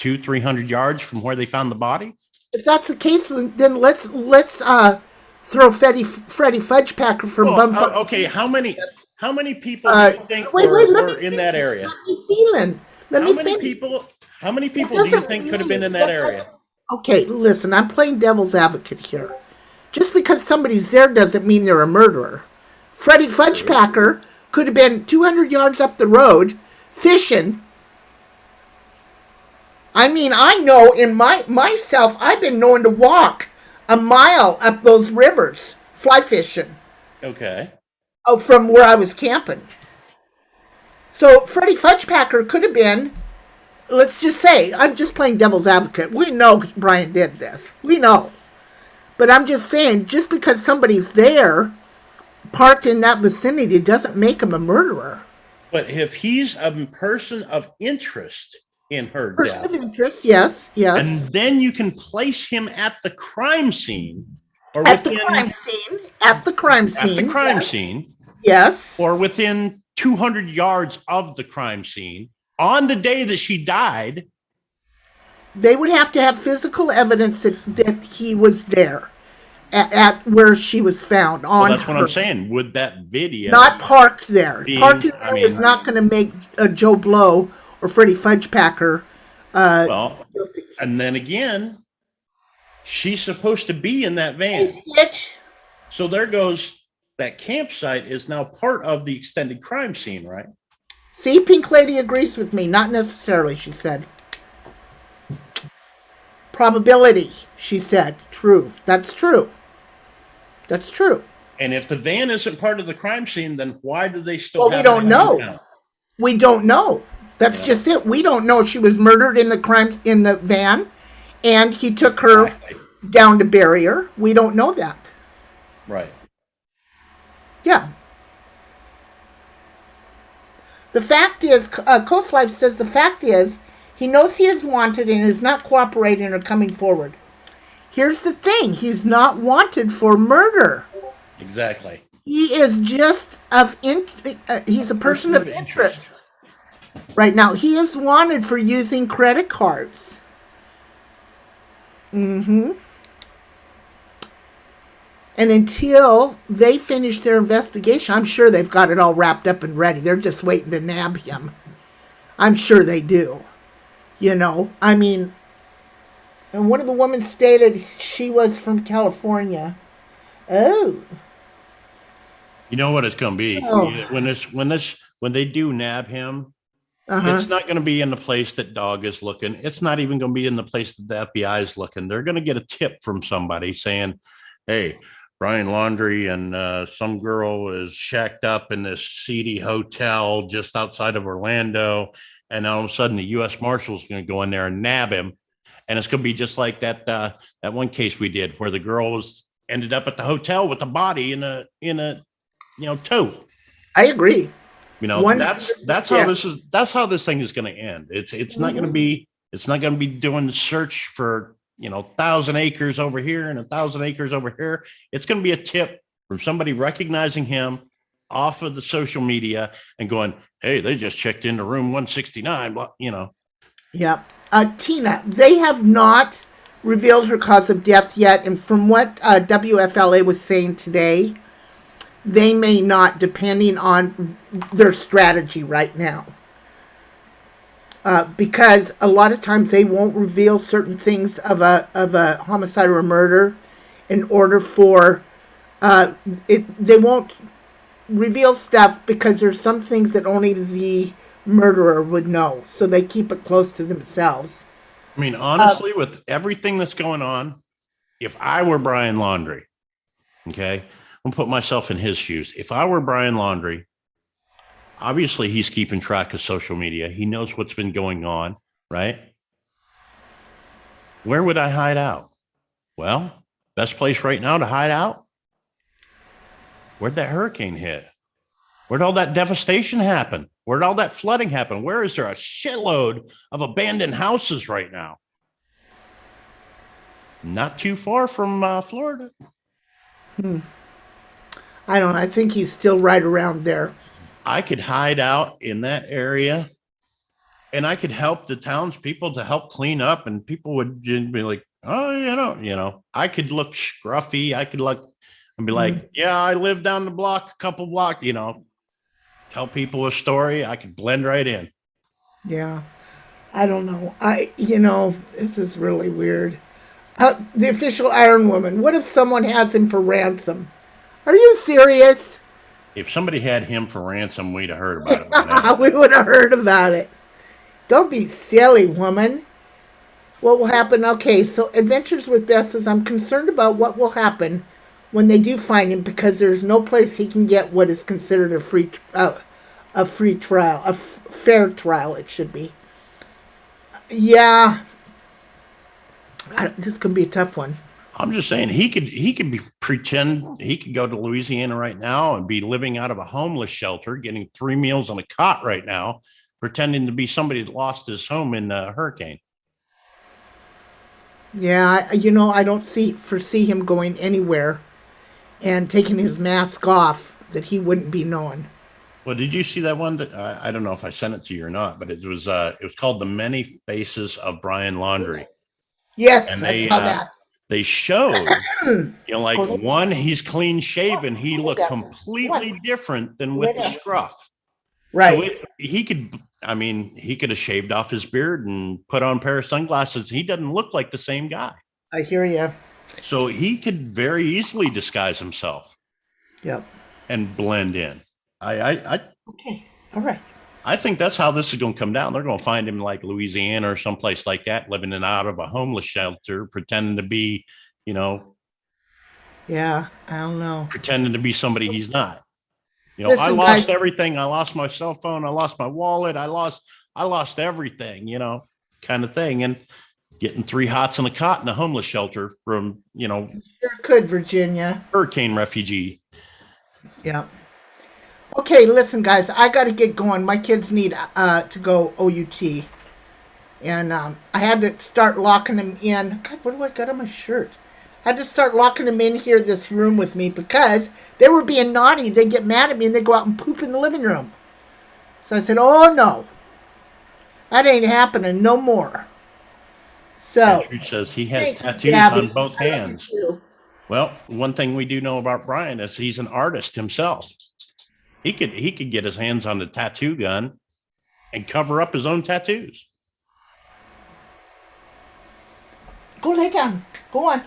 B: 200-300 yards from where they found the body?
A: If that's the case, then let's throw Freddy Fudgepacker from Bumfuck.
B: Okay, how many people do you think were in that area? How many people do you think could have been in that area?
A: Okay, listen, I'm playing devil's advocate here. Just because somebody's there doesn't mean they're a murderer. Freddy Fudgepacker could have been 200 yards up the road fishing. I mean, I know in myself, I've been known to walk a mile up those rivers, fly fishing.
B: Okay.
A: Oh, from where I was camping. So Freddy Fudgepacker could have been, let's just say, I'm just playing devil's advocate. We know Brian did this. We know. But I'm just saying, just because somebody's there, parked in that vicinity, doesn't make him a murderer.
B: But if he's a person of interest in her
A: person
B: death,
A: of interest, yes,
B: and then you can place him at the crime scene, or
A: at the crime scene, yes,
B: or within 200 yards of the crime scene on the day that she died.
A: They would have to have physical evidence that he was there at where she was found.
B: That's what I'm saying. Would that video
A: not parked there? Parking there is not going to make Joe Blow or Freddy Fudgepacker.
B: And then again, she's supposed to be in that van. So there goes, that campsite is now part of the extended crime scene, right?
A: See, Pink Lady agrees with me. Not necessarily, she said. Probability, she said. True. That's true. That's true.
B: And if the van isn't part of the crime scene, then why do they still have
A: we don't know. We don't know. That's just it. We don't know she was murdered in the van, and he took her down to bury her. We don't know that.
B: Right.
A: Yeah. The fact is, Coast Life says the fact is, he knows he is wanted and is not cooperating or coming forward. Here's the thing. He's not wanted for murder.
B: Exactly.
A: He is just he's a person of interest. Right now, he is wanted for using credit cards. Mm-hmm. And until they finish their investigation, I'm sure they've got it all wrapped up and ready. They're just waiting to nab him. I'm sure they do. I mean, and one of the women stated she was from California. Oh.
B: You know what it's going to be? When they do nab him, it's not going to be in the place that Dog is looking. It's not even going to be in the place that the FBI is looking. They're going to get a tip from somebody saying, hey, Brian Laundrie and some girl is shacked up in this seedy hotel just outside of Orlando. And all of a sudden, the U.S. Marshal's going to go in there and nab him. And it's going to be just like that one case we did where the girl ended up at the hotel with the body in a tote.
A: I agree.
B: That's how this thing is going to end. It's not going to be doing the search for 1,000 acres over here and 1,000 acres over here. It's going to be a tip from somebody recognizing him off of the social media and going, hey, they just checked into room 169.
A: Yeah. Tina, they have not revealed her cause of death yet. And from what WFLA was saying today, they may not, depending on their strategy right now. Because a lot of times they won't reveal certain things of a homicide or a murder in order for they won't reveal stuff because there's some things that only the murderer would know, so they keep it close to themselves.
B: I mean, honestly, with everything that's going on, if I were Brian Laundrie, okay, I'm gonna put myself in his shoes. If I were Brian Laundrie, obviously he's keeping track of social media. He knows what's been going on, right? Where would I hide out? Well, best place right now to hide out? Where'd that hurricane hit? Where'd all that devastation happen? Where'd all that flooding happen? Where is there a shitload of abandoned houses right now? Not too far from Florida.
A: I don't know. I think he's still right around there.
B: I could hide out in that area and I could help the townspeople to help clean up, and people would just be like, oh, I could look scruffy. I could look and be like, yeah, I live down the block, a couple blocks, tell people a story. I could blend right in.
A: Yeah. I don't know. This is really weird. The official Iron Woman. What if someone has him for ransom? Are you serious?
B: If somebody had him for ransom, we'd have heard about it by now.
A: We would have heard about it. Don't be silly, woman. What will happen? Okay, so Adventures with Bess says, I'm concerned about what will happen when they do find him, because there's no place he can get what is considered a free trial, a fair trial, it should be. Yeah. This could be a tough one.
B: I'm just saying he could pretend he could go to Louisiana right now and be living out of a homeless shelter, getting 3 meals on a cot right now, pretending to be somebody that lost his home in a hurricane.
A: Yeah, I don't foresee him going anywhere and taking his mask off that he wouldn't be known.
B: Well, did you see that one? That I don't know if I sent it to you or not, but it was called The Many Faces of Brian Laundrie.
A: Yes, and I saw that.
B: They showed, one, he's clean shaven. He looked completely different than with the scruff.
A: Right.
B: So he could have shaved off his beard and put on a pair of sunglasses. He doesn't look like the same guy.
A: I hear you.
B: So he could very easily disguise himself.
A: Yep.
B: And blend in.
A: Okay. All right.
B: I think that's how this is going to come down. They're going to find him like Louisiana or someplace like that, living in out of a homeless shelter, pretending to be,
A: Yeah, I don't know.
B: Pretending to be somebody he's not. Listen, I lost everything. I lost my cell phone. I lost my wallet. I lost everything, kind of thing. And getting 3 hots in a cot in a homeless shelter from,
A: Sure could, Virginia.
B: Hurricane refugee.
A: Yeah. Okay, listen, guys, I got to get going. My kids need to go OUT. And I had to start locking them in. God, what do I got on my shirt? I had to start locking them in here, this room with me, because they were being naughty. They get mad at me and they go out and poop in the living room. So I said, oh, no. That ain't happening no more. So.
B: Andrew says he has tattoos on both hands. Well, one thing we do know about Brian is he's an artist himself. He could get his hands on the tattoo gun and cover up his own tattoos.
A: Go lay down. Go on.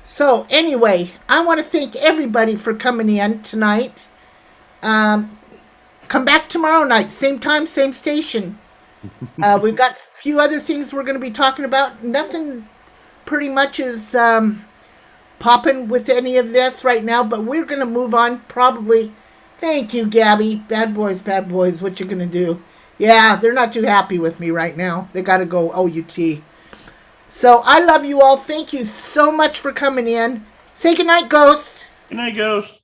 A: So anyway, I want to thank everybody for coming in tonight. Come back tomorrow night, same time, same station. We've got a few other things we're going to be talking about. Nothing pretty much is popping with any of this right now, but we're going to move on probably. Thank you, Gabby. Bad boys, what you going to do? Yeah, they're not too happy with me right now. They got to go OUT. So I love you all. Thank you so much for coming in. Say goodnight, Ghost.
B: Good night, Ghost.